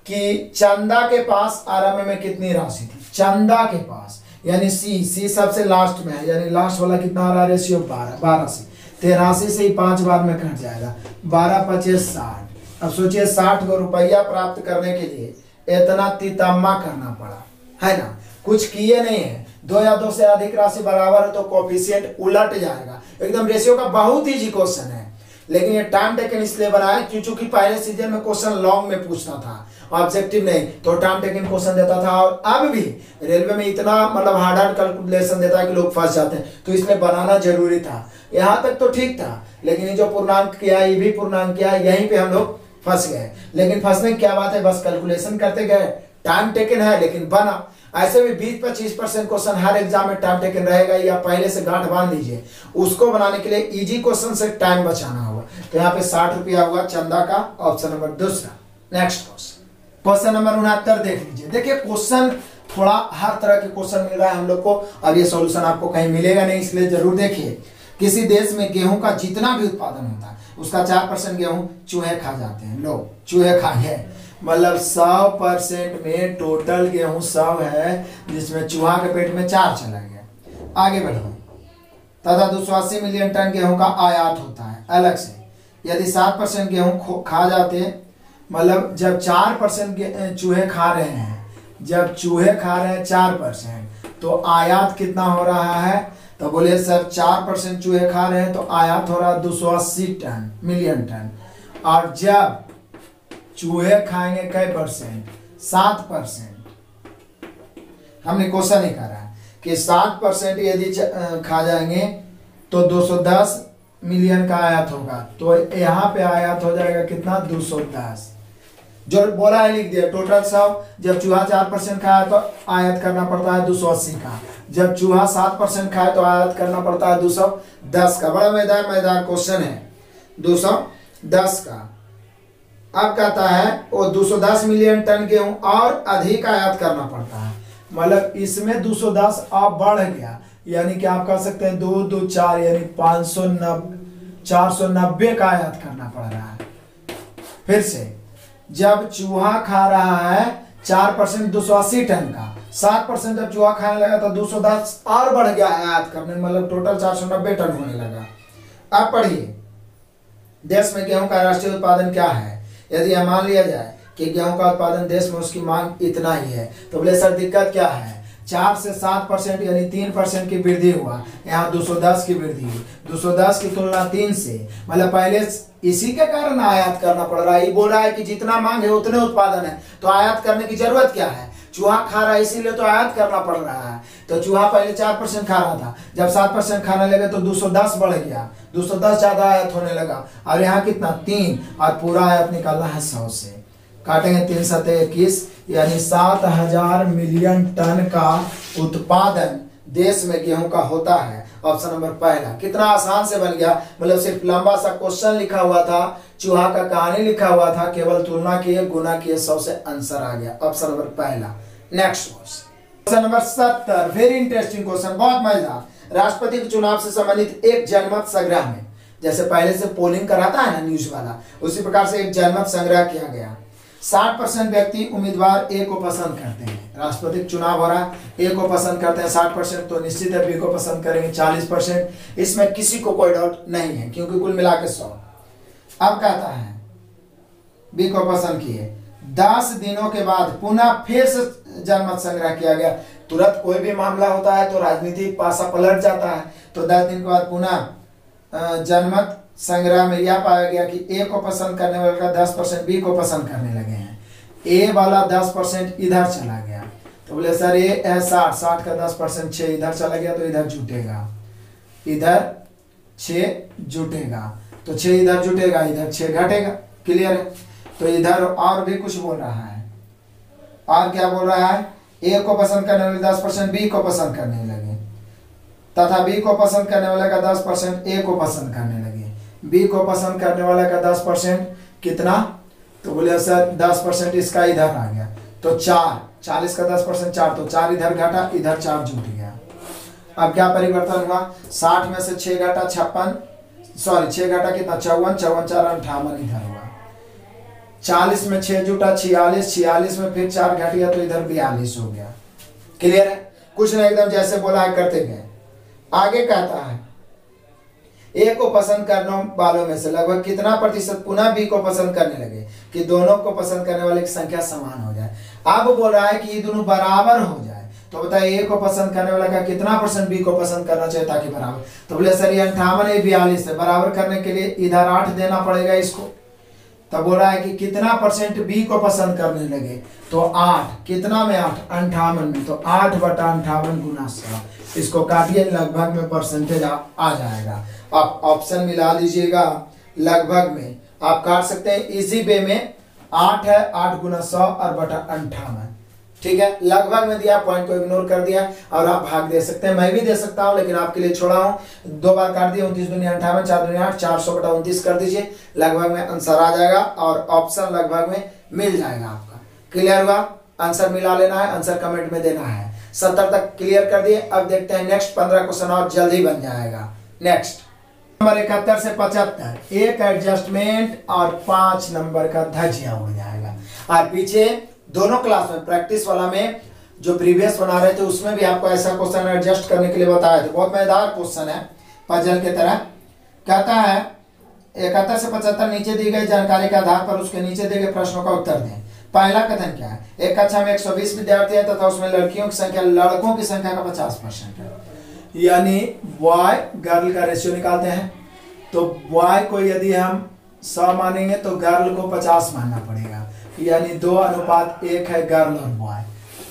कि चंदा के पास आरंभ में कितनी राशि थी। चंदा के पास यानी सी सबसे लास्ट में है, यानी लास्ट वाला कितना आ रहा है, रेशियो 12 से 83 से ही 5 बार में कट जाएगा, 12 25 60। अब सोचिए 60 को रुपया प्राप्त करने के लिए इतना तितम्मा करना पड़ा है ना, कुछ किए नहीं है। 2 या 2 से अधिक राशि बराबर है तो कोफिशिएंट उलट जाएगा। एकदम रेशियो का बहुत इजी क्वेश्चन है, लेकिन ये टाइम टेकन इसलिए बनाया क्योंकि पहले सीजन में क्वेश्चन लॉन्ग में पूछता था, ऑब्जेक्टिव नहीं, तो टाइम टेकन क्वेश्चन देता था। और अब भी रेलवे में इतना मतलब हार्ड कैलकुलेशन देता है कि लोग फंस जाते हैं, तो इसलिए बनाना जरूरी था। यहाँ तक तो ठीक था, लेकिन ये जो पूर्णांक किया, ये भी पूर्णांक किया, यहीं पे हम लोग फंस गए। लेकिन फंसने की क्या बात है, बस कैलकुलेशन करते गए, टाइम टेकन है लेकिन बना। ऐसे भी 20-25% क्वेश्चन हर एग्जाम में टाइम टेकन रहेगा, या पहले से गांठ बांध लीजिए। उसको बनाने के लिए इजी क्वेश्चन से टाइम बचाना होगा। तो यहाँ पे 60 रुपया हुआ चंदा का, ऑप्शन नंबर दूसरा। नेक्स्ट क्वेश्चन नंबर 69 देख लीजिए। देखिए क्वेश्चन थोड़ा हर तरह के क्वेश्चन मिल रहा है हम लोग को। अब ये सॉल्यूशन आपको कहीं मिलेगा नहीं, इसलिए जरूर देखिए। किसी देश में गेहूं का जितना भी उत्पादन होता है उसका 4% गेहूं चूहे खा जाते हैं। लोग चूहे खा गए, मतलब 100% में टोटल गेहूं 100 है, जिसमें चूहा के पेट में 4 चला गया। आगे बढ़िए। तथा 280 मिलियन टन गेहूं का आयात होता है अलग से। यदि 7% गेहूं खा जाते हैं, मतलब जब 4% चूहे खा रहे हैं, जब चूहे खा रहे हैं 4%, तो आयात कितना हो रहा है, तो बोले सर 4% चूहे खा रहे हैं तो आयात हो रहा है 280 मिलियन टन। और जब चूहे खाएंगे कै परसेंट, 7%। हमने क्वेश्चन ही करा है कि 7% यदि खा जाएंगे तो 210 मिलियन का आयात होगा। तो यहाँ पे आयात हो जाएगा कितना, 210। जो बोला है लिख दिया। टोटल 100, जब चूहा 4% खाया तो आयात करना पड़ता है 280 का। जब चूहा 7% खाए तो आयात करना पड़ता है 210 का। बड़ा मजेदार क्वेश्चन है 210 का। अब कहता है वो 210 मिलियन टन गेहूं और अधिक आयात करना पड़ता है, मतलब इसमें 210 अब बढ़ गया, यानी कि आप कह सकते हैं 2 2 4 यानी 490 का आयात करना पड़ रहा है। फिर से जब चूहा खा रहा है 4% 280 टन का, 7% जब चूहा खाने लगा तो 210 और बढ़ गया आयात करने, मतलब टोटल 490 टन होने लगा। अब पढ़िए, देश में गेहूं का राष्ट्रीय उत्पादन क्या है। यदि यह मान लिया जाए कि गेहूं का उत्पादन देश में उसकी मांग इतना ही है, तो बोले सर दिक्कत क्या है। 4 से 7% यानी 3% की वृद्धि हुआ, यहाँ 210 की वृद्धि हुई। 210 की तुलना 3 से, मतलब पहले इसी के कारण आयात करना पड़ रहा है। ये बोल रहा है कि जितना मांग है उतने उत्पादन है, तो आयात करने की जरूरत क्या है। चूहा खा रहा है इसीलिए तो आयात करना पड़ रहा है। तो चूहा पहले 4% खा रहा था, जब 7% खाने लगे तो 210 बढ़ गया, 210 ज्यादा आयात होने लगा। और यहाँ कितना, 3, और पूरा आयात निकालना है 100 से। काटेंगे 3 7 21, यानी 7000 मिलियन टन का उत्पादन देश में गेहूं का होता है। ऑप्शन नंबर पहला। कितना आसान से बन गया, मतलब सिर्फ लंबा सा क्वेश्चन लिखा हुआ था, चूहा का कहानी लिखा हुआ था, केवल तुलना किए, गुना किए, 100 से आंसर आ गया। ऑप्शन नंबर पहला। Next question number 70, very interesting question, बहुत मजेदार। राष्ट्रपति के चुनाव से संबंधित एक जनमत संग्रह में, जैसे पहले से पोलिंग कराता है ना न्यूज वाला, उसी प्रकार से एक जनमत संग्रह किया गया। 60% व्यक्ति उम्मीदवार ए को पसंद करते हैं। राष्ट्रपति चुनाव हो रहा है, ए को पसंद करते हैं 60%, तो निश्चित है बी को पसंद करेंगे 40%। इसमें किसी को कोई डाउट नहीं है, क्योंकि कुल मिलाकर 100। अब कहता है बी को पसंद किए, 10 दिनों के बाद पुनः फिर से जनमत संग्रह किया गया। तुरंत कोई भी मामला होता है तो राजनीतिक पासा पलट जाता है, तो 10 दिन के बाद पुनः जनमत संग्रह में यह पाया गया कि ए को पसंद करने वाले का 10% बी को पसंद करने लगे हैं। ए वाला 10% इधर चला गया, तो बोले सर ए है 60 का 10% 6 इधर चला गया, तो इधर जुटेगा, इधर 6 जुटेगा, तो 6 इधर जुटेगा, इधर 6 घटेगा। क्लियर है। तो इधर और भी कुछ बोल रहा है, और क्या बोल रहा है, ए को पसंद करने वाले 10% बी को पसंद करने लगे, तथा बी को पसंद करने वाले का 10% ए को पसंद करने लगे। बी को पसंद करने वाले का 10% कितना, तो बोले सर 10% इसका इधर आ गया, तो 4, 40 का 10% 4, तो 4 इधर घटा, इधर 4 जुट गया। अब क्या परिवर्तन हुआ, 60 में से 6 घटा 56, सॉरी 6 घटा कितना 54, 54 4 58 इधर हुआ। 40 में 6 जुटा 46, 46 में फिर 4 घट गया तो इधर 42 हो गया। क्लियर है, कुछ नहीं एकदम जैसे बोला है करते गए। आगे कहता है ए को पसंद करने वालों में से लगभग कितना प्रतिशत पुनः बी को पसंद करने लगे कि दोनों को पसंद करने वाले की संख्या समान हो जाए। अब बोल रहा है कि ये दोनों बराबर हो जाए, तो बताइए ए को पसंद करने वाला का कितना % बी को पसंद करना चाहिए ताकि बराबर, तो बोले सर ये 58 है 42 है, बराबर करने के लिए इधर 8 देना पड़ेगा इसको। तब बोल रहा है कि कितना % बी को पसंद करने लगे, तो 8, कितना में 8 58 में, तो 8/58 गुना 100, इसको काटिए लगभग में परसेंटेज आ जाएगा। आप ऑप्शन मिला दीजिएगा, लगभग में आप काट सकते हैं इजी वे में। 8 है, 8 गुना 100 और बटा 58, ठीक है, लगभग में दिया, पॉइंट को इग्नोर कर दिया और आप भाग दे सकते हैं, मैं भी दे सकता हूं लेकिन आपके लिए छोड़ा हूं। 2 बार काट दिया, 29 दूनी 58, 4 दूनी 8, 400/29 कर दीजिए, लगभग में आंसर आ जाएगा और ऑप्शन लगभग में मिल जाएगा आपका। क्लियर हुआ, आंसर मिला लेना है, आंसर कमेंट में देना है। 70 तक क्लियर कर दिए। अब देखते हैं नेक्स्ट 15 क्वेश्चन और जल्दी बन जाएगा। नेक्स्ट नंबर 71 से 75, एक एडजस्टमेंट और 5 नंबर का धज्जिया उड़ जाएगा। और पीछे दोनों क्लास में प्रैक्टिस वाला में जो प्रीवियस बना रहे थे उसमें भी आपको ऐसा क्वेश्चन एडजस्ट करने के लिए बताया था। बहुत मजेदार क्वेश्चन है, पजल के तरह। कहता है 71 से 75 नीचे दी गई जानकारी के आधार पर उसके नीचे दिए गए प्रश्नों का उत्तर दें। पहला कथन क्या है, एक कक्षा में 120 विद्यार्थी है तथा उसमें लड़कियों की संख्या लड़कों की संख्या का 50% है, यानी बॉय गर्ल का रेशियो निकालते हैं। तो बॉय को यदि हम 100 मानेंगे तो गर्ल को 50 मानना पड़ेगा, यानी 2:1 है गर्ल और बॉय।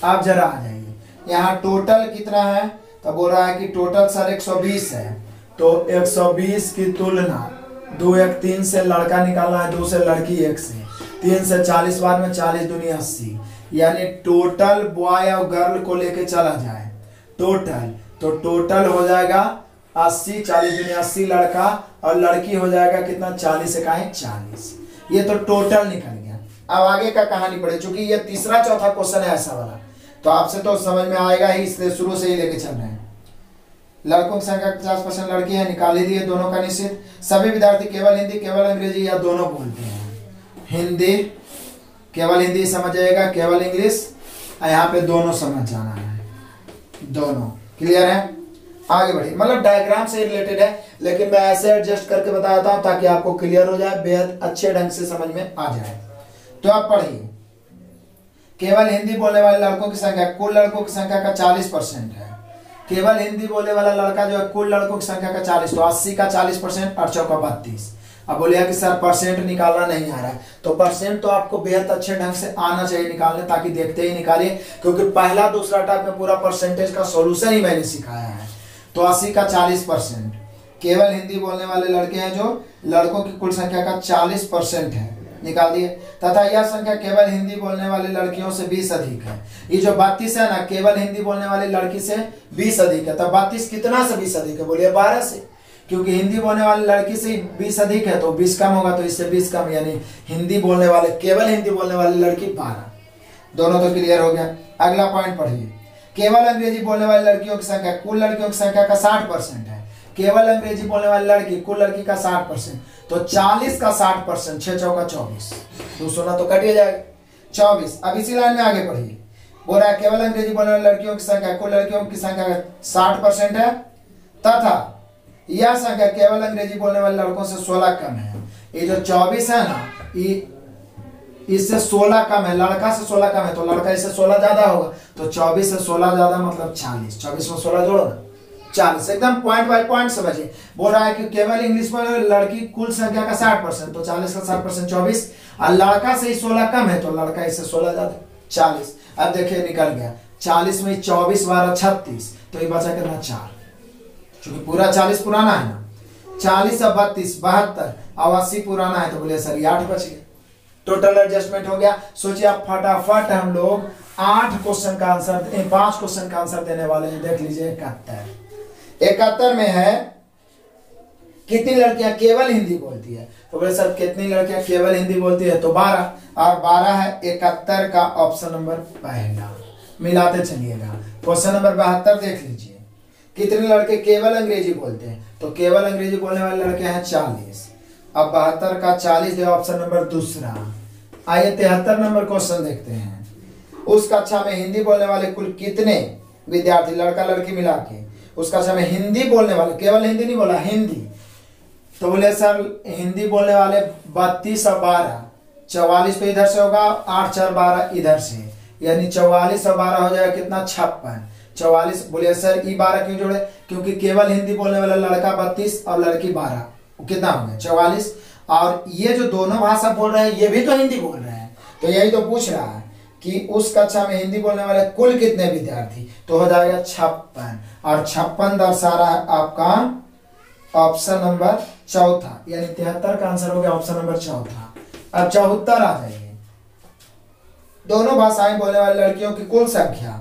आप जरा आ जाइए, यहाँ टोटल कितना है, तो बोल रहा है कि टोटल सर 120 है, तो 120 की तुलना 2 1 3 से लड़का निकालना है, 2 से लड़की, 1 से 3 से 40 बाद में 40 दूनी 80, यानी टोटल बॉय और गर्ल को लेके चला जाए टोटल, तो टोटल हो जाएगा 80, 40 दूनी 80 लड़का और लड़की हो जाएगा कितना 40 इकाई 40। ये तो टोटल निकल गया। अब आगे का कहानी पढ़े, चूंकि ये तीसरा चौथा क्वेश्चन है ऐसा वाला, तो आपसे तो समझ में आएगा ही, इसलिए शुरू से ही लेके चल रहे हैं। लड़कों की संख्या 50% लड़की है, निकाल ही दिए दोनों का निश्चित। सभी विद्यार्थी केवल हिंदी केवल अंग्रेजी या दोनों बोलते हैं। हिंदी केवल हिंदी समझ जाएगा, केवल इंग्लिश यहाँ पे दोनों समझ जाना है, दोनों। क्लियर है, आगे बढ़िए। मतलब डायग्राम से रिलेटेड है लेकिन मैं ऐसे एडजस्ट करके बताता हूँ ताकि आपको क्लियर हो जाए, बेहद अच्छे ढंग से समझ में आ जाए। तो आप पढ़िए, केवल हिंदी बोलने वाले लड़कों की संख्या कुल लड़कों की संख्या का 40% है। केवल हिंदी बोलने वाला लड़का जो है कुल लड़कों की संख्या का 40, तो 80 का 40% और 4 का 32। अब बोलिए कि सर परसेंट निकालना नहीं आ रहा है, तो परसेंट तो आपको बेहद अच्छे ढंग से आना चाहिए निकालने, ताकि देखते ही निकालिए, क्योंकि पहला दूसरा टाइप में पूरा परसेंटेज का सॉल्यूशन ही मैंने सिखाया है। तो 80 का 40% केवल हिंदी बोलने वाले लड़के हैं जो लड़कों की कुल संख्या का 40% है, निकाल दिए। तथा यह संख्या केवल हिंदी बोलने वाले लड़कियों से 20 अधिक है। ये जो 32 है ना, केवल हिंदी बोलने वाली लड़की से 20 अधिक है। तब 32 कितना से 20 अधिक है, बोलिए 12 से, क्योंकि हिंदी बोलने वाली लड़की से 20 अधिक है तो 20 कम होगा, तो इससे 20 कम, यानी हिंदी बोलने वाले केवल हिंदी बोलने वाली लड़की 12। दोनों तो क्लियर हो गया। अगला पॉइंट पढ़िए, केवल अंग्रेजी बोलने वाली लड़कियों की संख्या कुल लड़कियों की संख्या का 60% है। केवल अंग्रेजी बोलने वाली लड़की कुल लड़की का 60%, तो 40 का 60%, 6 चौका 24, तो सोना तो कटिए जाएगा 24। अब इसी लाइन में आगे पढ़िए, बोल रहा है केवल अंग्रेजी बोलने वाली लड़कियों की संख्या कुल लड़कियों की संख्या का 60% है, तथा यह संख्या केवल अंग्रेजी बोलने वाले लड़कों से 16 कम है। ये जो 24 है ना, इससे 16 कम है, लड़का से 16 कम है, तो लड़का इससे 16 ज्यादा होगा, तो 24 से 16 ज्यादा मतलब 40। 24 में 16 जोड़ो ना, 40। एकदम पॉइंट बाय पॉइंट समझिए। बोल रहा है कि केवल इंग्लिश में लड़की कुल संख्या का 60%, तो 40 का 60% 24, और लड़का से ही 16 कम है, तो लड़का इससे 16 ज्यादा 40। अब देखिए निकल गया 40 में 24 12 36, तो ये बचा कितना 4, क्योंकि पूरा 40 पुराना है ना। 40 और 32 72 और 80 पुराना है, तो बोले सर 8 बच गया। टोटल एडजस्टमेंट हो गया। सोचिए आप फटाफट हम लोग 8 क्वेश्चन का आंसर 5 क्वेश्चन का आंसर देने वाले हैं। देख लीजिए 71। 71 में है कितनी लड़कियां केवल हिंदी बोलती है? तो बोले सर कितनी लड़कियां केवल हिंदी बोलती है? तो 12, और 12 है 71 का ऑप्शन नंबर पहला। मिलाते चलिएगा। क्वेश्चन नंबर 72 देख लीजिए, कितने लड़के केवल अंग्रेजी बोलते हैं? तो केवल अंग्रेजी बोलने वाले लड़के हैं 40। अब 72 का 40 है ऑप्शन नंबर दूसरा। आइए 73 नंबर क्वेश्चन देखते हैं। उस कक्षा में हिंदी बोलने वाले कुल कितने विद्यार्थी, लड़का लड़की मिला के, उस कक्षा में हिंदी बोलने वाले, केवल हिंदी नहीं बोला, हिंदी। तो बोले सर हिंदी बोलने वाले 32 और 12, 44 तो इधर से होगा, 8 4 12 इधर से, यानी 44 और 12 हो जाएगा कितना? 56। 44। बोले सर ये 12 क्यों जोड़े? क्योंकि केवल हिंदी बोलने वाला लड़का 32 और लड़की 12, कितना हो गया? 44। और ये जो दोनों भाषा बोल रहे हैं ये भी तो हिंदी बोल रहे हैं, तो यही तो पूछ रहा है कि उस कक्षा में हिंदी बोलने वाले कुल कितने विद्यार्थी? तो हो जाएगा 56, और 56 दर्शा रहा है आपका ऑप्शन नंबर चौथा, यानी 73 का आंसर हो गया ऑप्शन नंबर चौथा। अब 74 आ जाइए। दोनों भाषाएं बोलने वाली लड़कियों की कुल संख्या,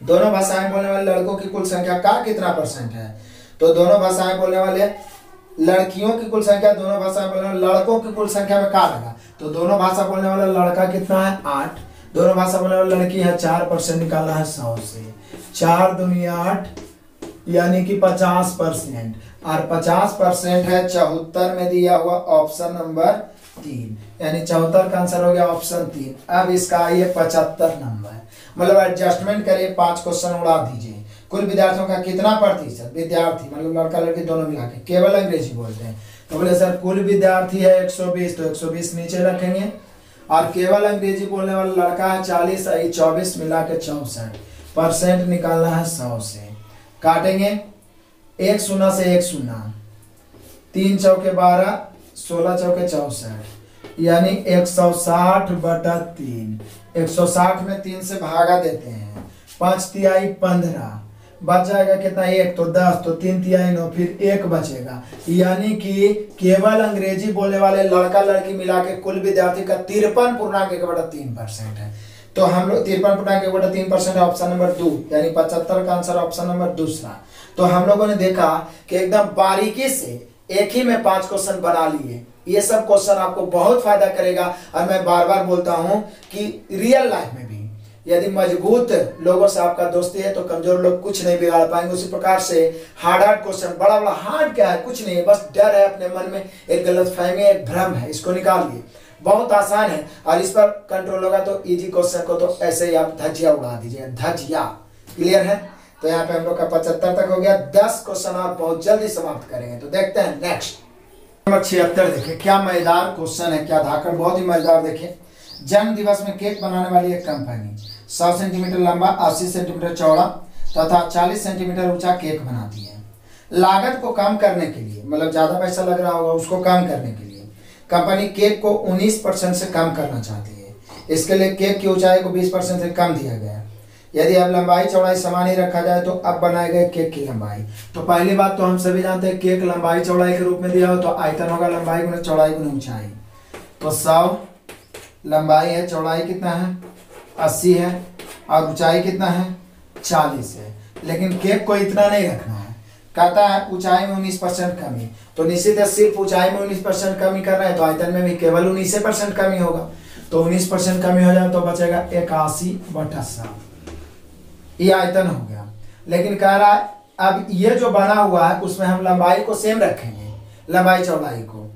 दोनों भाषाएं बोलने वाले लड़कों की कुल संख्या का कितना परसेंट है? तो दोनों भाषाएं बोलने वाले लड़कियों की कुल संख्या, दोनों भाषाएं बोलने वाले लड़कों की कुल संख्या में क्या लगा? तो दोनों भाषा बोलने वाला लड़का कितना है? 8। दोनों भाषा बोलने वाली लड़की है 4% निकाला है 100 से। 4 दूनी 8, यानी कि 50%, और 50% है 74 में दिया हुआ ऑप्शन नंबर 3, यानी 74 का आंसर हो गया ऑप्शन 3। अब इसका आइए 75 नंबर, मतलब एडजस्टमेंट करिए, 5 क्वेश्चन उड़ा दीजिए। कुल विद्यार्थियों का कितना प्रतिशत विद्यार्थी, मतलब लड़का लड़की दोनों मिला के, केवल अंग्रेजी बोलते हैं? तो बोले सर कुल विद्यार्थी है 120, तो 120 नीचे रखेंगे, और केवल अंग्रेजी बोलने वाला लड़का है 40, 24 मिला के 64%, निकालना है 100 से। काटेंगे 1 शून्य से 1 शून्य, 3 चौके 12, 16 चौके 64, यानी 160/3। 160 में 3 से भागा देते हैं, 5 तिहाई 15, बच जाएगा कितना? 1, तो 10, तो 3 तिहाई 9, फिर 1 बचेगा, यानी कि केवल अंग्रेजी बोलने वाले लड़का लड़की मिला के कुल विद्यार्थी का 53.1/3% है। तो हम लोग 53.1/3% ऑप्शन नंबर 2, यानी 75 का आंसर ऑप्शन नंबर दूसरा। तो हम लोगों ने देखा कि एकदम बारीकी से एक ही में 5 क्वेश्चन बना लिए। ये सब क्वेश्चन आपको बहुत फायदा करेगा, और मैं बार बार बोलता हूं कि रियल लाइफ में भी यदि मजबूत लोगों से आपका दोस्ती है तो कमजोर लोग कुछ नहीं बिगाड़ पाएंगे। उसी प्रकार से हार्ड क्वेश्चन, बड़ा बड़ा हार्ड क्या है? कुछ नहीं है, बस डर है अपने मन में, एक गलतफहमी, एक भ्रम है, इसको निकालिए। बहुत आसान है, और इस पर कंट्रोल होगा तो इजी क्वेश्चन को तो ऐसे ही आप धज्जिया उड़ा दीजिए, धज्जिया। क्लियर है? तो यहाँ पे हम लोग का 75 तक हो गया। 10 क्वेश्चन आप बहुत जल्दी समाप्त करेंगे। तो देखते हैं नेक्स्ट नंबर 76। देखिए क्या मजेदार क्वेश्चन है, क्या धाकड़, बहुत ही मजेदार। देखिए जन्म दिवस में केक बनाने वाली एक कंपनी 100 सेंटीमीटर लंबा, 80 सेंटीमीटर चौड़ा तथा 40 सेंटीमीटर ऊंचा केक बनाती है। लागत को कम करने के लिए, मतलब ज्यादा पैसा लग रहा होगा, उसको कम करने के लिए कंपनी केक को 19% से कम करना चाहती है। इसके लिए केक की ऊंचाई को 20% से कम दिया गया है। यदि अब लंबाई चौड़ाई समान ही रखा जाए तो अब बनाए गए केक की लंबाई। तो पहली बात तो हम सभी जानते हैं केक लंबाई चौड़ाई के रूप में दिया हो तो आयतन होगा लंबाई गुना चौड़ाई गुना ऊंचाई। तो 100 लंबाई है, चौड़ाई कितना है 80 है, और ऊंचाई कितना है 40 है। लेकिन केक को इतना नहीं रखना है, कहता है ऊंचाई में 19% कमी। तो निश्चित है सिर्फ ऊंचाई में 19% कमी कर रहे हैं तो आयतन में भी केवल 19% कमी होगा। तो 19% कमी हो जाए तो बचेगा 81/7, ये आयतन हो गया। लेकिन कह रहा है अब ये जो बना हुआ है उसमें हम लंबाई को सेम रखेंगे, लंबाई चौड़ाई को,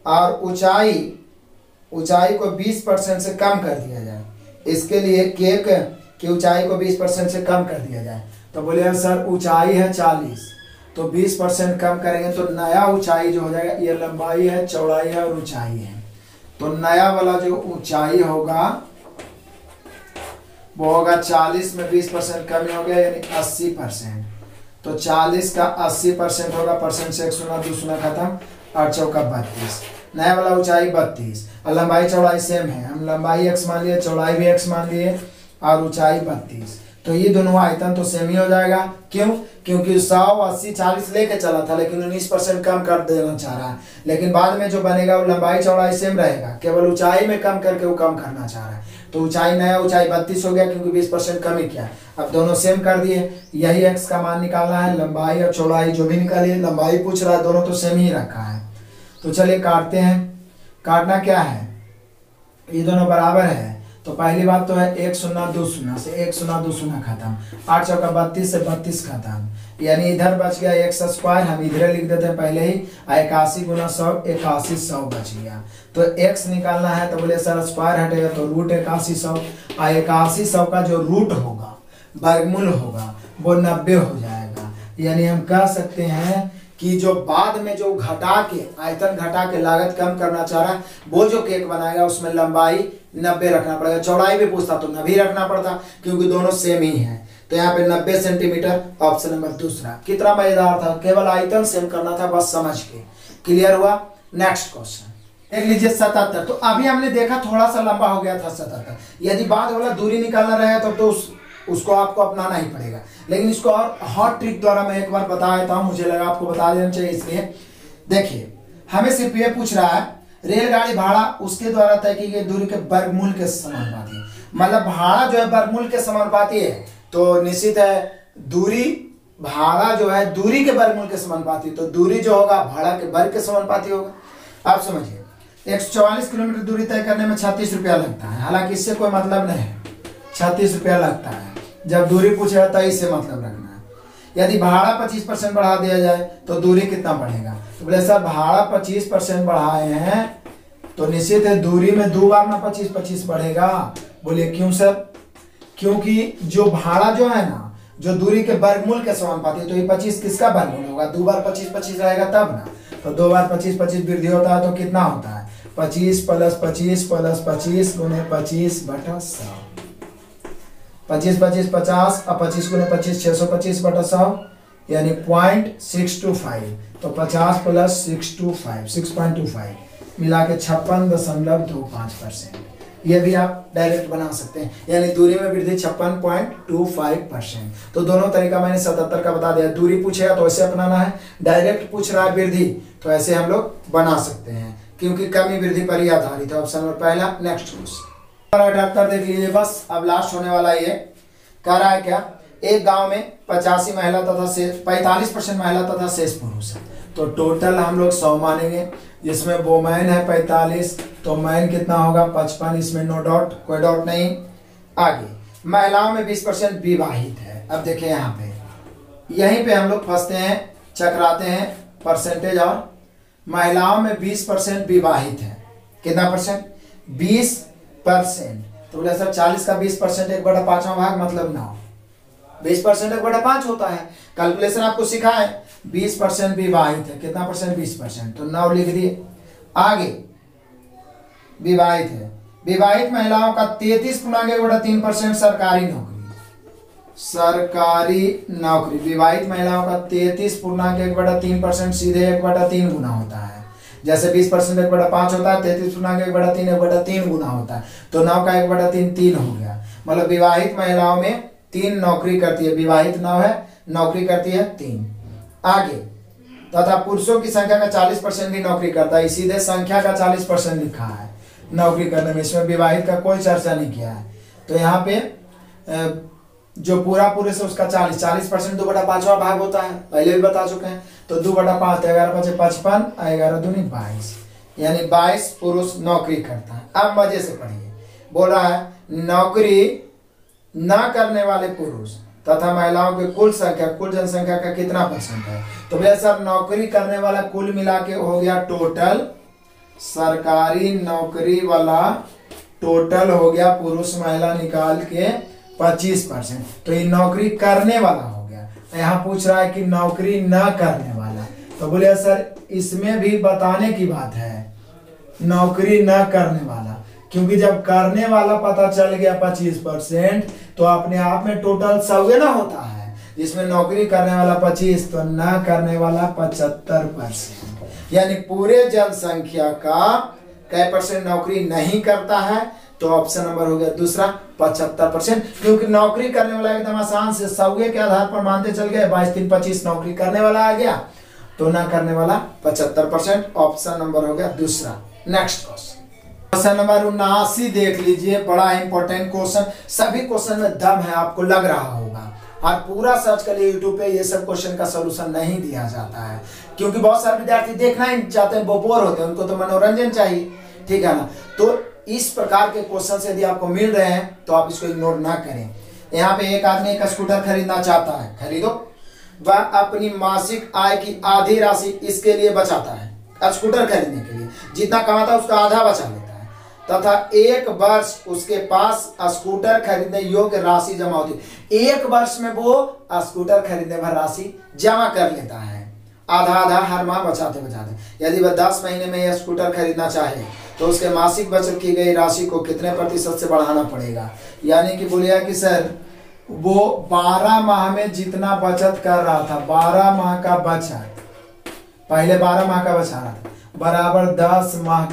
और ऊंचाई को 20% से कम कर दिया जाए। इसके लिए केक की ऊंचाई को 20% से कम कर दिया जाए। तो बोले सर ऊंचाई है 40 तो 20% कम करेंगे तो नया ऊंचाई जो हो जाएगा, ये लंबाई है, चौड़ाई है और ऊंचाई है। तो नया वाला जो ऊंचाई होगा वो होगा 40 में 20% कमी हो गया यानी 80%। तो 40 का 80% होगा, परसेंट से 1 शून्य 2 शून्य खत्म, 8 चौका 32। नया वाला ऊंचाई 32 और लंबाई चौड़ाई सेम है, हम लंबाई x मान लिए, चौड़ाई भी x मान लिए और ऊंचाई 32। तो ये दोनों आयतन तो सेम ही हो जाएगा। क्यों? क्योंकि 100 80 40 लेके चला था लेकिन 19% कम कर देना चाह रहा है। लेकिन बाद में जो बनेगा वो लंबाई चौड़ाई सेम रहेगा, केवल ऊंचाई में कम करके वो कम करना चाह रहा है। तो ऊंचाई नया ऊंचाई 32 हो गया क्योंकि 20% कमी किया। अब दोनों सेम कर दिए, यही x का मान निकालना है, लंबाई और चौड़ाई जो भी निकालिए, लंबाई पूछ रहा है, दोनों तो सेम ही रखा है। तो चलिए काटते हैं। काटना क्या है, ये दोनों बराबर है तो पहली बात तो है 1 0 2 0 से 1 0 2 0 खत्म, 8 चौका 32 से 32 खत्म, यानी इधर बच गया x स्क्वायर, हम इधर लिख देते हैं पहले ही, 81 गुना 100 81 100 बच गया। तो x निकालना है तो बोले सर स्क्वायर हटेगा तो रूट 81 100, 81 100 का जो रूट होगा वर्गमूल होगा वो 90 हो जाएगा। यानी हम कह सकते हैं कि जो बाद में जो घटा के आयतन घटा के लागत कम करना चाह रहा है वो जो केक बनाएगा उसमें लंबाई 90 रखना पड़ेगा, चौड़ाई भी पूछता तो 90 रखना पड़ता क्योंकि दोनों सेम ही है। तो यहाँ पे 90 सेंटीमीटर, ऑप्शन नंबर दूसरा। कितना मजेदार था, केवल आयतन सेम करना था बस समझ के। क्लियर हुआ। नेक्स्ट क्वेश्चन देख लीजिए 77। तो अभी हमने देखा थोड़ा सा लंबा हो गया था 77, यदि बाद वाला दूरी निकालना रहे तो उसको आपको अपनाना ही पड़ेगा, लेकिन इसको और हॉट ट्रिक द्वारा मैं एक बार बता देता हूं, मुझे लगा आपको बता देना चाहिए इसलिए। देखिए हमें सिर्फ ये पूछ रहा है रेलगाड़ी भाड़ा उसके द्वारा तय की गई दूरी के वर्गमूल के समानुपाती, मतलब भाड़ा जो है वर्गमूल के समानुपाती है तो निश्चित है दूरी, भाड़ा जो है दूरी के वर्गमूल के समानुपाती, तो दूरी जो होगा भाड़ा के वर्ग के समानुपाती होगा। आप समझिए 144 किलोमीटर दूरी तय करने में 36 रुपया लगता है, हालांकि इससे कोई मतलब नहीं है, 36 रुपया लगता है। जब दूरी पूछेगा तो इससे मतलब रखना है। यदि भाड़ा 25% बढ़ा दिया जाए तो दूरी कितना बढ़ेगा, तो बोले सर भाड़ा 25% बढ़ाए हैं तो निश्चित है दूरी में 2 बार ना 25-25 बढ़ेगा। बोले क्यों सर, क्योंकि जो भाड़ा जो है ना जो दूरी के वर्गमूल के समानुपाती है तो ये 25 किसका वर्गमूल होगा, 2 बार 25-25 रहेगा तब ना, तो 2 बार 25-25 वृद्धि होता है तो कितना होता है 25 + 25 + 25 गुने 25/100, 25 25 50 और 25 गुने 25 625/100 यानी 0.625, तो 50 + 625 6.25 मिला के 56.25%। ये भी आप डायरेक्ट बना सकते हैं, यानी दूरी में वृद्धि 56.25%। तो दोनों तरीका मैंने 77 का बता दिया। दूरी पूछेगा तो ऐसे अपनाना है, डायरेक्ट पूछ रहा है वृद्धि तो ऐसे हम लोग बना सकते हैं क्योंकि कमी वृद्धि पर ही आधारित है। ऑप्शन नंबर पहला। नेक्स्ट क्वेश्चन 78 देख लीजिए, बस अब लास्ट होने वाला ये। कह रहा है क्या, एक गांव में 85 महिला तथा 45% महिला तथा शेष पुरुष है, तो टोटल हम लोग 100 मानेंगे, जिसमें वोमेन है 45 तो मैन कितना होगा 55, इसमें नो डॉट, कोई डॉट नहीं। आगे महिलाओं में 20% विवाहित है। अब देखिए यहाँ पे यहीं पे हम लोग फंसते हैं, चकराते हैं परसेंटेज, और महिलाओं में 20% विवाहित है, कितना परसेंट 20%, तो बोले सर 40 का 20% 1/5 भाग मतलब 9, 20% 1/5 होता है। कैलकुलेशन आपको सिखाए, 20% विवाहित है, कितना परसेंट 20%, तो 9 लिख दिए। आगे विवाहित है, विवाहित महिलाओं का 33.1/3% सरकारी नौकरी, सरकारी नौकरी, विवाहित महिलाओं का 33.1/3% सीधे 1/3 गुना होता है, जैसे 20% 1/5 होता है, 33.1/3 1/3 गुना होता है, तो 9 का 1/3 3 हो गया। मतलब विवाहित महिलाओं में 3 नौकरी करती है, विवाहित 9 है, नौकरी करती है 3। आगे तथा पुरुषों की संख्या का 40% भी नौकरी करता है, सीधे संख्या का 40% लिखा है नौकरी करने में, इसमें विवाहित का कोई चर्चा नहीं किया है। तो यहाँ पे जो पूरा पुरुष है उसका 40% 2/5 भाग होता है, पहले भी बता चुके हैं, तो 2/5 11 × 5 55 और 11 दूनी 22, यानी 22 पुरुष नौकरी करता है। अब मजे से पढ़िए, बोल रहा है नौकरी न करने वाले पुरुष तथा महिलाओं की कुल संख्या, कुल जनसंख्या का कितना परसेंट है, तो भैया सर नौकरी करने वाला कुल मिला के हो गया टोटल, सरकारी नौकरी वाला टोटल हो गया पुरुष महिला निकाल के 25%, तो ये नौकरी करने वाला हो गया। यहाँ पूछ रहा है कि नौकरी न करने वाला, तो बोले सर इसमें भी बताने की बात है नौकरी न करने वाला, क्योंकि जब करने वाला पता चल गया 25% तो अपने आप में टोटल 100 ना होता है, जिसमें नौकरी करने वाला 25 तो न करने वाला 75%, यानी पूरे जनसंख्या का कै परसेंट नौकरी नहीं करता है, तो ऑप्शन नंबर हो गया दूसरा 75%, क्योंकि नौकरी करने वाला एकदम आसान से 100 के आधार पर मानते चल गए, 22 3 25 नौकरी करने वाला आ गया, तो ना करने वाला 75%, ऑप्शन नंबर हो गया दूसरा। नेक्स्ट क्वेश्चन क्वेश्चन नंबर 79 देख लीजिए, बड़ा इंपॉर्टेंट क्वेश्चन। सभी क्वेश्चन में दम है, आपको लग रहा होगा। और पूरा सर्च करिए यूट्यूब पे, ये सब क्वेश्चन का सलूशन नहीं दिया जाता है, क्योंकि बहुत सारे विद्यार्थी देखना ही चाहते हैं, वो बोर होते हैं, उनको तो मनोरंजन चाहिए, ठीक है ना। तो इस प्रकार के क्वेश्चन यदि आपको मिल रहे हैं तो आप इसको इग्नोर ना करें। यहाँ पे एक आदमी एक स्कूटर खरीदना चाहता है, खरीदो। वह अपनी मासिक आय की आधी राशि इसके लिए बचाता है, स्कूटर खरीदने के लिए जितना कमाता है उसका आधा बचा लेता है, तथा एक वर्ष उसके पास स्कूटर खरीदने योग्य राशि जमा होती है। एक वर्ष में वो स्कूटर खरीदने भर राशि जमा कर लेता है, आधा आधा हर माह बचाते बचाते। यदि वह 10 महीने में यह स्कूटर खरीदना चाहे तो उसके मासिक बचत की गई राशि को कितने प्रतिशत से बढ़ाना पड़ेगा। यानी कि बोलिए कि सर वो 12 माह में जितना बचत कर रहा था, 12 माह का बचत, पहले 12 माह का बचा रहा था, बराबर 10 माह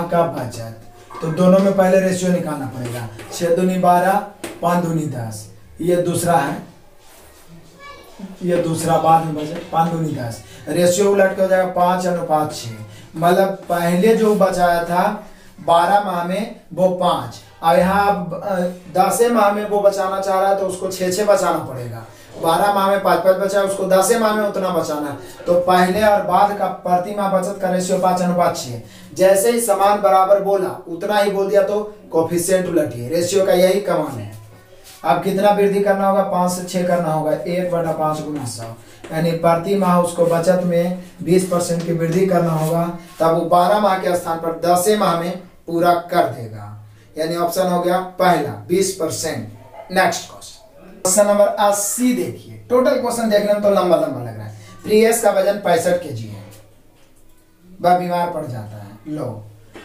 का बचत, तो दोनों में पहले रेशियो निकालना पड़ेगा। 6 दूनी 12, 5 दूनी 10, ये दूसरा है, ये दूसरा बाद में बचे 5 दूनी 10, रेशियो उलट के हो जाएगा 5:6। मतलब पहले जो बचाया था 12 माह में वो 5, और यहाँ 10 माह में वो बचाना चाह रहा है तो उसको 6 बचाना पड़ेगा। 12 माह में 5 बचा, उसको 10 माह में उतना बचाना है। तो पहले और बाद का प्रति माह बचत का रेशियो 5:6। जैसे ही समान बराबर बोला उतना ही बोल दिया तो कोफिशिएंट उलटिए, रेशियो का यही कमान है। अब कितना वृद्धि करना होगा, 5 से 6 करना होगा, 1/5 गुना 100, यानी प्रति माह उसको बचत में 20% की वृद्धि करना होगा, तब वो 12 माह के स्थान पर 10 माह में पूरा कर देगा। यानी ऑप्शन हो गया पहला 20%। नेक्स्ट क्वेश्चन नंबर 80 देखिए। टोटल क्वेश्चन देखने में तो लंबा लंबा लग रहा है। प्रियेश का वजन 65 kg है, वह बीमार पड़ जाता है। लो,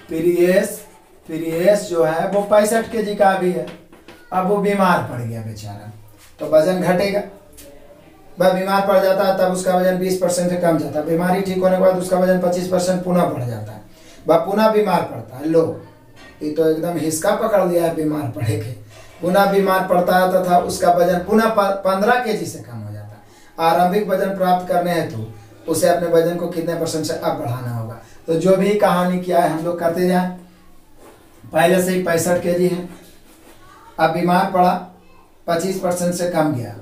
प्रियेश जो है वो 65 kg का भी है, अब वो बीमार पड़ गया बेचारा, तो वजन घटेगा। वह बीमार पड़ जाता है तब उसका वजन 20% से कम जाता है। बीमारी ठीक होने के बाद उसका वजन 25% पुनः बढ़ जाता है, वह पुनः बीमार पड़ता है। लो, ये तो एकदम हिसका पकड़ लिया है, बीमार पड़े के पुनः बीमार पड़ता है तथा उसका वजन पुनः 15 kg से कम हो जाता है। आरंभिक वजन प्राप्त करने हेतु उसे अपने वजन को कितने % से अब बढ़ाना होगा। तो जो भी कहानी किया है हम लोग करते जाए। पहले से ही 65 kg है, अब बीमार पड़ा, 25% से कम गया,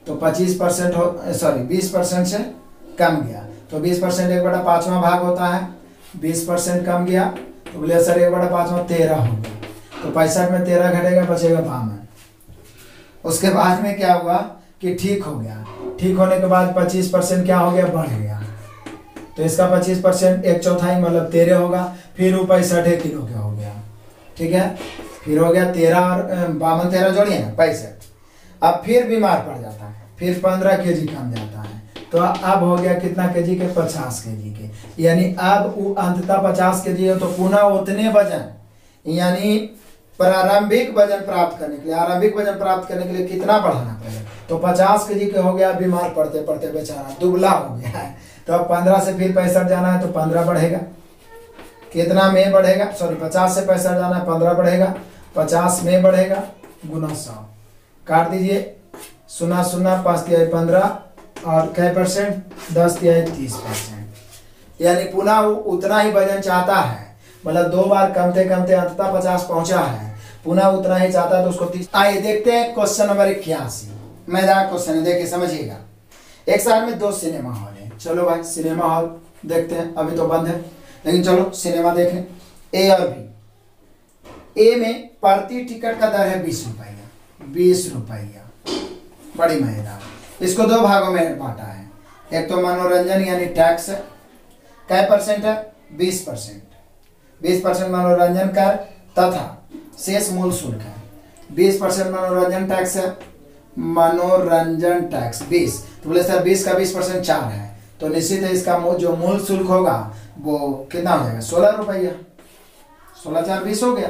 तो 25% हो, सॉरी 20% से कम गया, तो 20% 1/5वां भाग होता है। 20% कम गया तो बोले सर 1/5वां 13 हो गया, तो 65 में 13 घटेगा, बचेगा 52। उसके बाद में क्या हुआ कि ठीक हो गया। ठीक होने के बाद 25% क्या हो गया, बढ़ गया, तो इसका 25% 1/4 मतलब 13 होगा। फिर वो 65 किलो का हो गया, ठीक है। फिर हो गया 13 और 52, 13 जोड़िए ना 65। अब फिर बीमार पड़ जाता है, फिर 15 kg कम जाता है, तो अब हो गया कितना kg के, 50 kg के। यानी अब वो अंततः 50 kg है, तो पुनः उतने वजन, यानी प्रारंभिक वजन प्राप्त करने के लिए, आरंभिक वजन प्राप्त करने के लिए कितना बढ़ाना पड़ेगा, तो 50 kg के हो गया। बीमार पड़ते पड़ते बेचारा दुबला हो गया है, तो अब 15 से फिर 65 जाना है तो 15 बढ़ेगा। कितना में बढ़ेगा, सॉरी 50 से 65 जाना है, 15 बढ़ेगा, 50 में बढ़ेगा, गुना 100 काट दीजिए। 0 0 5 तिहाई 15 और कै %, 10 तिहाई 30%। यानी पुनः वो उतना ही वजन चाहता है, मतलब 2 बार कमते कमते अंततः 50 पहुंचा है, पुनः उतना ही चाहता है तो उसको 30। आइए देखते हैं क्वेश्चन नंबर 81। मजेदार क्वेश्चन है, देखिए समझिएगा। एक शहर में 2 सिनेमा हॉल है। चलो भाई सिनेमा हॉल देखते हैं, अभी तो बंद है, लेकिन चलो सिनेमा देखें। ए और बी। ए में प्रति टिकट का दर है 20 रुपया, 20 रुपया, बड़ी मजेदार। इसको 2 भागों में बांटा है। एक तो मनोरंजन यानी टैक्स है, कै % है, 20%। 20% मनोरंजन कर तथा शेष मूल शुल्क है। 20% मनोरंजन टैक्स है, मनोरंजन टैक्स 20, तो बोले सर 20 का 20% 4 है, तो निश्चित है इसका जो मूल शुल्क होगा वो कितना हो जाएगा, 16 रुपया। 16 4 20 हो गया।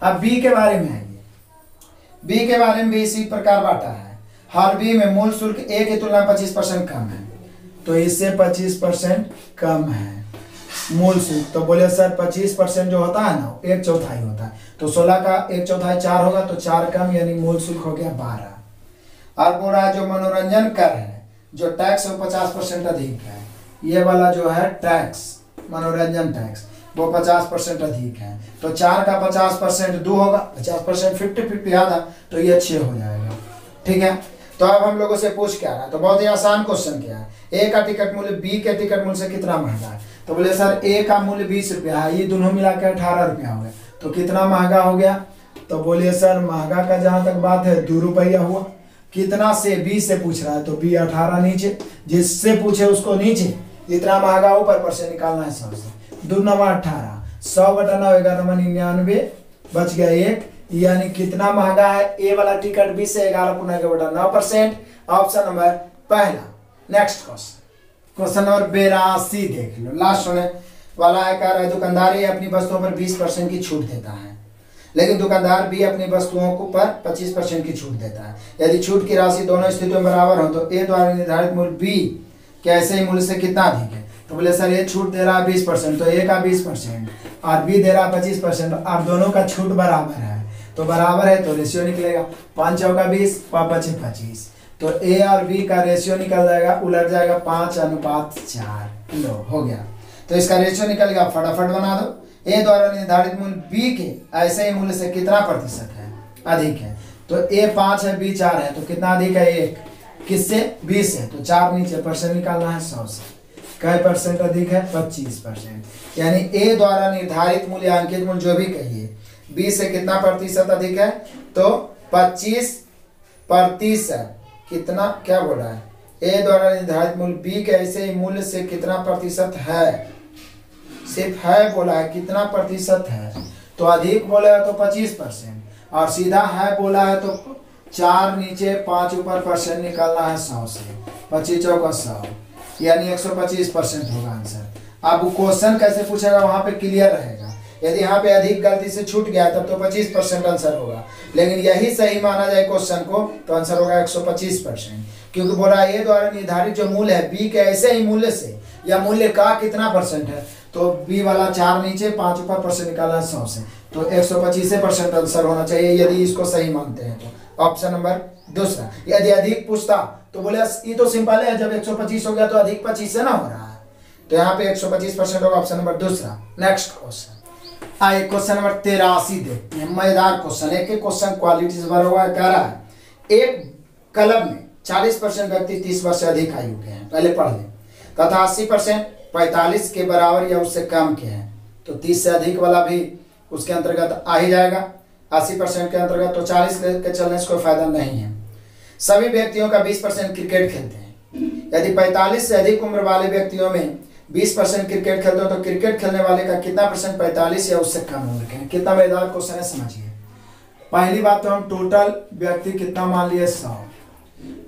अब बी के बारे में आइए। बी के बारे में भी इसी प्रकार बांटा है। हर बी में मूल शुल्क ए की तुलना 25% कम है, तो इससे 25% कम है मूल शुल्क। तो बोले सर 25% जो होता है ना 1/4 होता है, तो 16 का 1/4 4 होगा, तो 4 कम, यानी मूल शुल्क हो गया 12। अब बोल रहा है जो मनोरंजन कर है, जो टैक्स है 50% अधिक है। ये वाला जो है टैक्स, मनोरंजन टैक्स वो 50% अधिक है। तो 4 का 50% 2 होगा, 50% 50-50 आधा, तो ये 6 हो जाएगा। ठीक है, तो अब हम लोगों से पूछ क्या रहा है, तो बहुत ही आसान क्वेश्चन क्या है, ए का टिकट मूल्य बी के टिकट मूल्य से कितना महंगा है। तो बोले सर ए का मूल्य 20 रुपया है, ये दोनों मिला के 18 रुपया हो गया, तो कितना महंगा हो गया। तो बोलिए सर महंगा का जहां तक बात है 2 रुपया हुआ। कितना से, बी से पूछ रहा है, तो बी 18 नीचे, जिससे पूछे उसको नीचे, इतना महंगा ऊपर पर से निकालना है 100 से। 2 9 18, 100 बटा 9 11 99, बच गया 1, यानी कितना महंगा है ए वाला टिकट 20 से 11 पुनः के बटा 9%। ऑप्शन नंबर पहला। नेक्स्ट क्वेश्चन नंबर 82 देख लो, लास्ट होने वाला है। कह रहा है दुकानदार ए अपनी वस्तुओं पर 20% की छूट देता है, लेकिन दुकानदार बी अपनी वस्तुओं को पर 25% की छूट देता है। यदि छूट की राशि दोनों स्थितियों में बराबर हो तो ए द्वारा निर्धारित मूल्य बी के ऐसे ही मूल्य से कितना अधिक है। तो बोले सर ये छूट दे रहा है 20%, तो ए का 20% और बी दे रहा है 25%, और दोनों का छूट बराबर है, तो बराबर है तो रेशियो निकलेगा 5 चौका 20 5 25, तो ए और बी का रेशियो निकल जाएगा, उलट जाएगा 5:4। लो हो गया, तो इसका रेशियो निकल गया, फटाफट बना दो। ए द्वारा निर्धारित मूल्य बी के ऐसे ही मूल्य से कितना प्रतिशत है अधिक है। तो ए 5 है, बी 4 है, तो कितना अधिक है 1, किससे 20 है, तो 4 नीचे, परसेंट निकालना है 100 से। कै परसेंट अधिक है 25%, यानी ए द्वारा निर्धारित मूल्यांकित मूल्य जो भी कहिए बी से कितना प्रतिशत अधिक है, तो 25%। कितना क्या बोला है, ए द्वारा निर्धारित मूल्य बी के ऐसे ही मूल्य से कितना प्रतिशत है, सिर्फ है बोला है, कितना प्रतिशत है, तो अधिक बोला है तो 25%, और सीधा है बोला है तो 4 नीचे 5 ऊपर, परसेंट निकालना है 100 से। 25 चौका 100, यानी 125% होगा आंसर। अब क्वेश्चन कैसे पूछेगा वहां पे क्लियर रहेगा। यदि यहाँ पे अधिक गलती से छूट गया तब तो 25% आंसर होगा, लेकिन यही सही माना जाए क्वेश्चन को तो आंसर होगा 125%, क्योंकि बोला ए द्वारा निर्धारित जो मूल्य है बी के ऐसे ही मूल्य से, या मूल्य का कितना परसेंट है, तो बी वाला 4 नीचे 5 ऊपर, परसेंट निकालना 100 से, तो 125% आंसर होना चाहिए यदि इसको सही मानते हैं तो। ऑप्शन नंबर दूसरा। यदि अधिक पूछता तो बोले ये तो सिंपल है, जब 125 हो गया तो अधिक 25 से ना हो रहा है, तो यहाँ पे 125% होगा, ऑप्शन नंबर दूसरा। नेक्स्ट क्वेश्चन आइए, क्वेश्चन नंबर 83 देखते हैं, मजेदार क्वेश्चन। एक क्वेश्चन क्वालिटी से भरा हुआ है। कह रहा है एक क्लब में 40% व्यक्ति 30 वर्ष से अधिक आयु के हैं, पहले पढ़ लें, तथा 80% 45 के बराबर या उससे कम के हैं, तो 30 से अधिक वाला भी उसके अंतर्गत आ ही जाएगा। 80% के अंतर्गत, तो 40 के चलने से कोई फायदा नहीं है। सभी व्यक्तियों का 20% क्रिकेट खेलते हैं। यदि 45 से अधिक उम्र वाले व्यक्तियों में 20% क्रिकेट खेलते हो तो क्रिकेट खेलने वाले का कितना परसेंट 45 या उससे कम उम्र के हैं। कितना मजेदार क्वेश्चन है, समझिए। पहली बात तो हम टोटल व्यक्ति कितना मान लिए 100,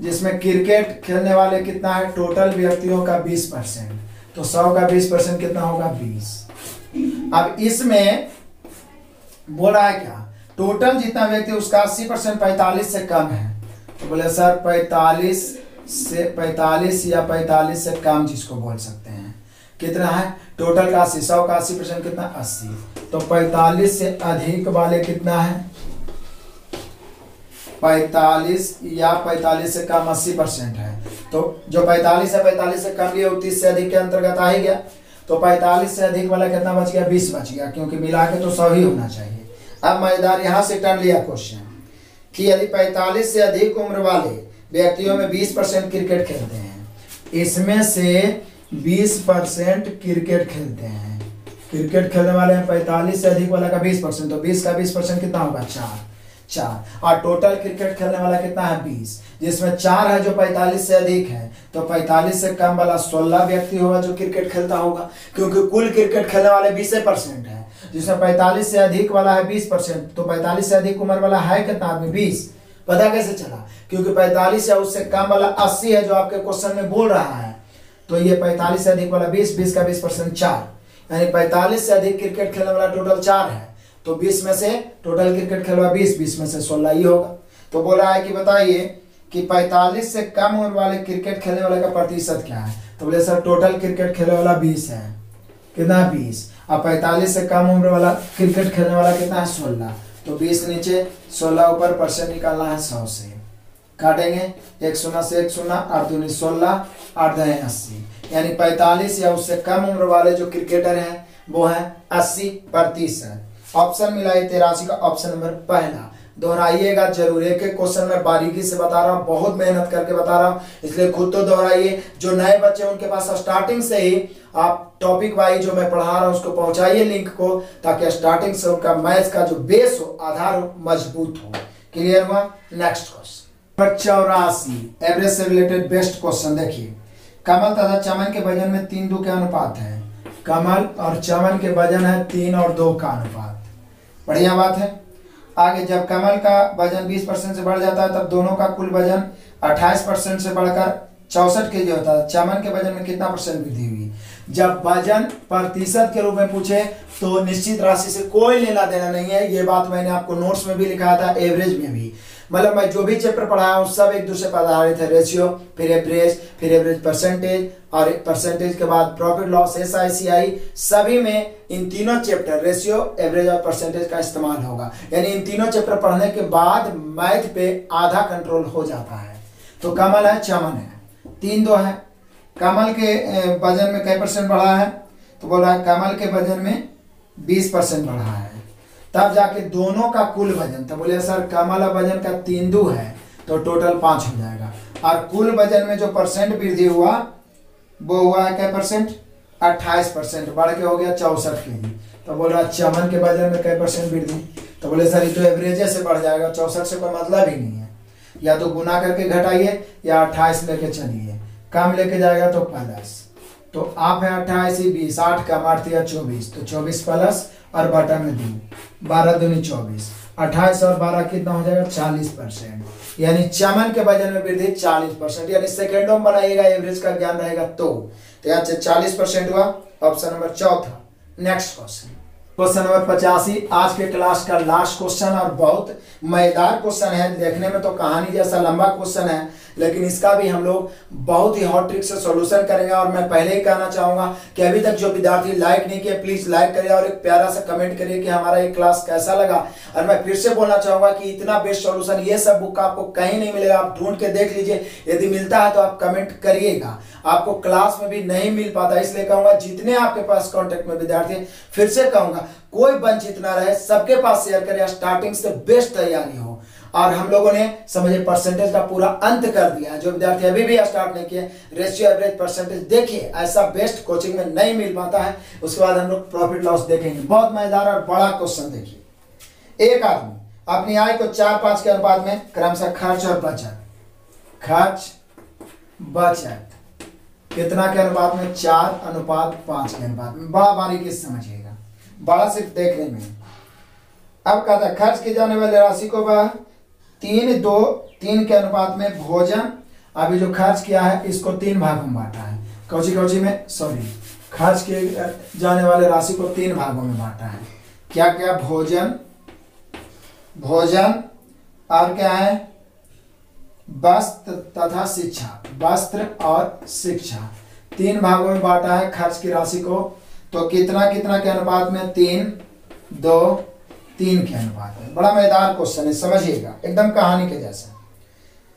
जिसमें क्रिकेट खेलने वाले कितना है, टोटल व्यक्तियों का 20%, तो 100 का 20% कितना होगा 20। अब इसमें बोल रहा है क्या, टोटल जितना व्यक्ति उसका 80% 45 से कम है, तो बोले सर 45 या 45 से कम जिसको बोल सकते हैं, कितना है टोटल का 80, 100 का 80% कितना 80, तो 45 से अधिक वाले कितना है 45 या 45 से कम 80% है, तो जो 45 है 45 से कम लिए 30 से अधिक के अंतर्गत आ ही गया, तो 45 से अधिक वाला कितना बच गया 20 बच गया, क्योंकि मिला के तो 100 ही होना चाहिए। अब मजेदार यहां से टर्न लिया क्वेश्चन कि यदि 45 से अधिक उम्र वाले व्यक्तियों में 20% क्रिकेट खेलते हैं, इसमें से 20% क्रिकेट खेलते हैं, क्रिकेट खेलने वाले हैं 45 से अधिक वाला का 20%, तो 20 का 20% कितना होगा 4, और टोटल क्रिकेट खेलने वाला कितना है 20, जिसमें 4 है जो 45 से अधिक है, तो 45 से कम वाला 16 व्यक्ति होगा जो क्रिकेट खेलता होगा, क्योंकि कुल क्रिकेट खेलने वाले 20% है, जिसमें 45 से अधिक वाला है 20%, तो 45 से अधिक उम्र वाला है कितना आदमी 20। पता कैसे चला, क्योंकि 45 या उससे कम वाला 80 है जो आपके क्वेश्चन में बोल रहा है, तो ये 45 से अधिक वाला 20, 20 का 20% 4, यानी 45 से अधिक क्रिकेट खेलने वाला टोटल 4 है, तो 20 में से टोटल क्रिकेट खेलने वाला 20 में से 16 ही होगा। तो बोल रहा है कि बताइए कि 45 से कम उम्र वाले क्रिकेट खेलने वाले का प्रतिशत क्या है, तो बोले सर टोटल क्रिकेट खेलने वाला 20 है, कितना 20, और 45 से कम उम्र वाला क्रिकेट खेलने वाला कितना है 16, तो 20 नीचे 16 ऊपर, परसेंट निकालना है 100 से, काटेंगे 1 0 से 1 0, 8 दूनी 16, 8 10 80, यानी 45 या उससे कम उम्र वाले जो क्रिकेटर हैं वो है 80%। ऑप्शन मिला है 83 का, ऑप्शन नंबर पहला। दोहराइएगा जरूर, एक एक क्वेश्चन में बारीकी से बता रहा हूँ, बहुत मेहनत करके बता रहा हूँ, इसलिए खुद तो दोहराइए। जो नए बच्चे उनके पास स्टार्टिंग से ही आप टॉपिक वाइज जो मैं पढ़ा रहा हूँ उसको पहुंचाइए लिंक को, ताकि स्टार्टिंग से उनका मैथ्स का जो बेस हो, आधार हो, मजबूत हो। क्लियर हुआ? नेक्स्ट क्वेश्चन नंबर 84, एवरेज से रिलेटेड बेस्ट क्वेश्चन। देखिए, कमल तथा चमन के वजन में 3:2 का अनुपात है। कमल और चमन के वजन है 3 और 2 का अनुपात। बढ़िया बात है। आगे, जब कमल का वजन 20% से बढ़ जाता है तब दोनों का कुल वजन 28% से बढ़कर 64 kg होता है। चमन के वजन में कितना % वृद्धि हुई? जब वजन प्रतिशत के रूप में पूछे तो निश्चित राशि से कोई लेना देना नहीं है। ये बात मैंने आपको नोट्स में भी लिखा था, एवरेज में भी। मतलब मैं जो भी चैप्टर पढ़ाया हूँ सब एक दूसरे पर आधारित है। रेशियो, फिर एवरेज परसेंटेज, और परसेंटेज के बाद प्रॉफिट लॉस, SICI, सभी में इन तीनों चैप्टर रेशियो, एवरेज और परसेंटेज का इस्तेमाल होगा। यानी इन तीनों चैप्टर पढ़ने के बाद मैथ पे आधा कंट्रोल हो जाता है। तो कमल है, चमन है, 3:2 है। कमल के वजन में कई % बढ़ा है? तो बोल रहा है कमल के वजन में 20% बढ़ा है। तब जाके दोनों का कुल वजन, तो बोले सर कमल वजन का 3:2 है तो टोटल 5 हो जाएगा। और कुल वजन में जो % वृद्धि हुआ वो हुआ है क्या %? 28%, बढ़ के हो गया 64 kg। तो बोल रहा चमन के वजन में कई % वृद्धि? तो बोले सर ये तो एवरेज से बढ़ जाएगा, 64 से कोई मतलब ही नहीं है। या तो गुना करके घटाइए या 28 लेके चलिए, कम लेके जाएगा तो प्लस। तो आप है 28 20, 8 कम 8 या 24, तो 24 प्लस और बटा में 2, 12 दूनी 24, 28 और 12 कितना हो जाएगा? 40%। यानी चमन के वजन में वृद्धि 40%। यानी सेकेंडों में बनाइएगा, एवरेज का ज्ञान रहेगा तो यहाँ से 40% हुआ। ऑप्शन नंबर चौथा। नेक्स्ट क्वेश्चन नंबर 85, आज के क्लास का लास्ट क्वेश्चन और बहुत मजेदार क्वेश्चन है। देखने में तो कहानी जैसा लंबा क्वेश्चन है, लेकिन इसका भी हम लोग बहुत ही हॉट ट्रिक से सॉल्यूशन करेंगे। और मैं पहले ही कहना चाहूंगा कि अभी तक जो विद्यार्थी लाइक नहीं किए प्लीज लाइक करिए और एक प्यारा सा कमेंट करिए कि हमारा ये क्लास कैसा लगा। और मैं फिर से बोलना चाहूंगा कि इतना बेस्ट सॉल्यूशन ये सब बुक आपको कहीं नहीं मिलेगा, आप ढूंढ के देख लीजिए। यदि मिलता है तो आप कमेंट करिएगा। आपको क्लास में भी नहीं मिल पाता, इसलिए कहूंगा जितने आपके पास कॉन्टेक्ट में विद्यार्थी, फिर से कहूंगा कोई वंचित ना रहे, सबके पास शेयर करें, स्टार्टिंग से बेस्ट तैयारी हो। और हम लोगों ने समझे परसेंटेज का पूरा अंत कर दिया है। जो विद्यार्थी अभी भी स्टार्ट नहीं किए, रेशियो, एवरेज, परसेंटेज देखिए, ऐसा बेस्ट कोचिंग में नहीं मिल पाता है। उसके बाद हम लोग प्रॉफिट लॉस देखेंगे, बहुत मजेदार और बड़ा क्वेश्चन। देखिए, एक आदमी अपनी आय को 4-5 के अनुपात में क्रमशः खर्च और बचत, कितना के अनुपात में? 4:5 के अनुपात में। बड़ा बारीकी से समझिएगा, बड़ा सिर्फ देखने में। अब कहता है खर्च की जाने वाली राशि को वह 3:2:3 के अनुपात में भोजन, अभी जो खर्च किया है इसको 3 भागों में बांटा है। कौची में खर्च किए जाने वाले राशि को 3 भागों में बांटा है। क्या क्या? भोजन और क्या है? वस्त्र तथा शिक्षा, वस्त्र और शिक्षा, 3 भागों में बांटा है खर्च की राशि को। तो कितना कितना के अनुपात में? 3:2:3 के अनुपात में। बड़ा मजेदार क्वेश्चन है, समझिएगा, एकदम कहानी के जैसा।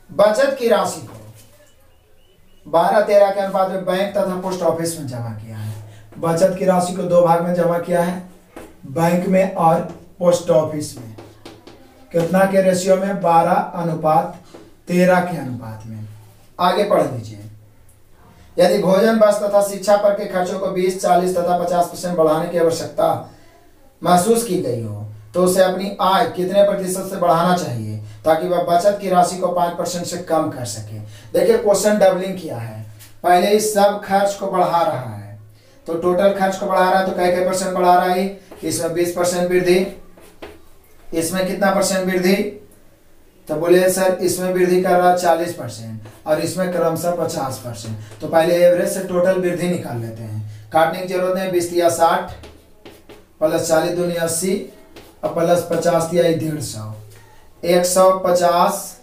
बचत की राशि को 12:13 के अनुपात में बैंक तथा पोस्ट ऑफिस में जमा किया है। बचत की राशि को 2 भाग में जमा किया है, बैंक में और पोस्ट ऑफिस में। कितना के रेशियो में? 12:13 के अनुपात में। आगे पढ़ लीजिए। यदि भोजन, वस्त्र तथा शिक्षा पर के खर्चों को 20, 40 तथा 50% बढ़ाने की आवश्यकता महसूस की गई हो तो उसे अपनी आय कितने प्रतिशत से बढ़ाना चाहिए ताकि वह बचत की राशि को 5% से कम कर सके? देखिए, क्वेश्चन डबलिंग किया है। पहले ही सब खर्च को बढ़ा रहा है, तो टोटल खर्च को बढ़ा रहा है तो कै % बढ़ा रहा है? इसमें 20% वृद्धि, इसमें कितना % वृद्धि? तो बोले सर इसमें वृद्धि कर रहा है 40% और इसमें क्रमशः 50%। तो पहले एवरेज से टोटल वृद्धि निकाल लेते हैं। काटने की जरूरत नहीं, 20 या 60 प्लस 40 दूनी 80 और प्लस 50 या 150। 150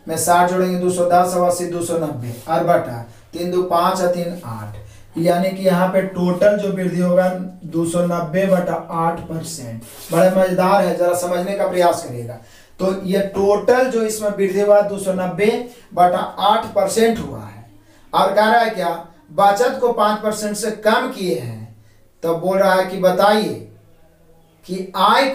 में 60 जोड़ेंगे 210 और 80 290 और बटा 3 2 5 और 3 8, यानी कि यहाँ पे टोटल जो वृद्धि होगा 290/8%। बड़े मजेदार है, जरा समझने का प्रयास करिएगा। तो ये टोटल जो इसमें वृद्धि हुआ 290/8% हुआ है। और कह रहा है क्या? बचत को 5% से कम किए हैं तो बोल रहा है कि बताइए कि आय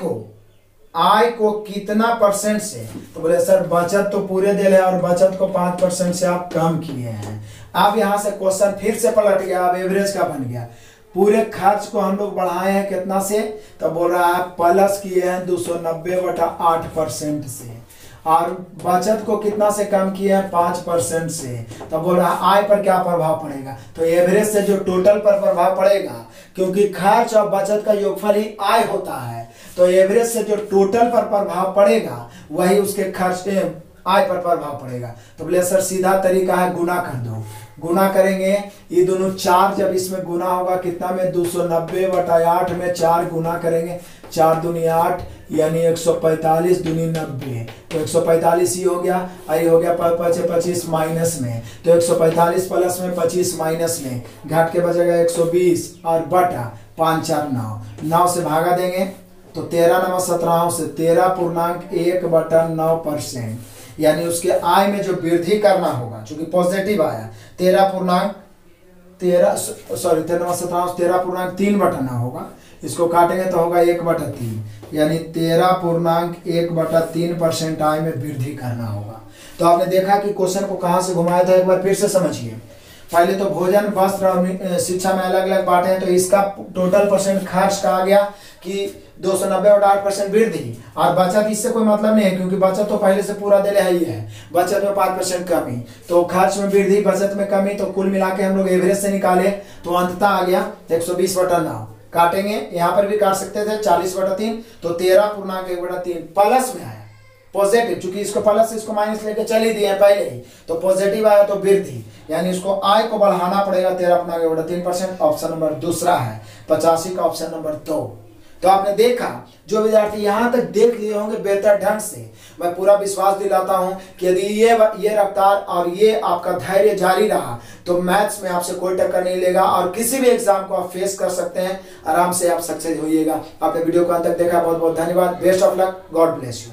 को कितना परसेंट से, तो बोले सर बचत तो पूरे दे है और बचत को 5% से आप कम किए हैं। अब यहां से क्वेश्चन फिर से पलट गया, अब एवरेज का बन गया। पूरे खर्च को हम लोग बढ़ाए हैं कितना से, तो बोल रहा है प्लस किए हैं 290/8% से, और बचत को कितना से कम किए हैं 5% से। तो बोल रहा है आय पर क्या प्रभाव पड़ेगा, तो एवरेज से जो टोटल पर प्रभाव पड़ेगा, क्योंकि खर्च और बचत का योगफल ही आय होता है, तो एवरेज से जो टोटल पर प्रभाव पड़ेगा वही उसके खर्च आय पर प्रभाव पड़ेगा। तो बोले सर सीधा तरीका है गुना कर दो। गुना करेंगे ये दोनों 4 जब इसमें गुना होगा कितना में 290/8 में 4 गुना करेंगे, 4 दूनी 8 यानी 145 दूनी 90, तो 145 ही हो गया, आई हो गया 25 माइनस में, तो 145 प्लस में 25 माइनस में घाट के बचेगा 120 और बटा 5 4 9 से भागा देंगे तो 13 9 17 से 13.1/9%, यानी उसके आय में जो वृद्धि करना होगा, चूंकि पॉजिटिव आया 13.3/9 होगा, इसको काटेंगे तो होगा 1/3, यानी 13.1/3% आय में वृद्धि करना होगा। तो आपने देखा कि क्वेश्चन को कहां से घुमाया था, एक बार फिर से समझिए। पहले तो भोजन वस्त्र और शिक्षा में अलग अलग बांटे हैं, तो इसका टोटल परसेंट खर्च कहा गया कि 290/8% वृद्धि, और बचत इससे कोई मतलब नहीं है क्योंकि बचत तो पहले से पूरा दे ही है, बचत में 5% कमी, तो खर्च में वृद्धि बचत में कमी, तो कुल मिला के हम लोग एवरेज से निकाले तो अंततः आ गया 120/9। काटेंगे यहाँ पर भी काट सकते थे 40/3, तो 13.1/3 प्लस में आया पॉजिटिव, चूंकि इसको प्लस से इसको माइनस लेके चल ही दिए पहले ही, तो पॉजिटिव आया तो वृद्धि, यानी इसको आय को बढ़ाना पड़ेगा 13.1/3%। ऑप्शन नंबर दूसरा है 85 का ऑप्शन नंबर 2। तो आपने देखा, जो विद्यार्थी यहां तक देख लिए होंगे बेहतर ढंग से, मैं पूरा विश्वास दिलाता हूं कि यदि ये रफ्तार और ये आपका धैर्य जारी रहा तो मैथ्स में आपसे कोई टक्कर नहीं लेगा और किसी भी एग्जाम को आप फेस कर सकते हैं, आराम से आप सक्सेस होइएगा। आपने वीडियो को अंत तक देखा, बहुत बहुत धन्यवाद, best of luck, God bless you.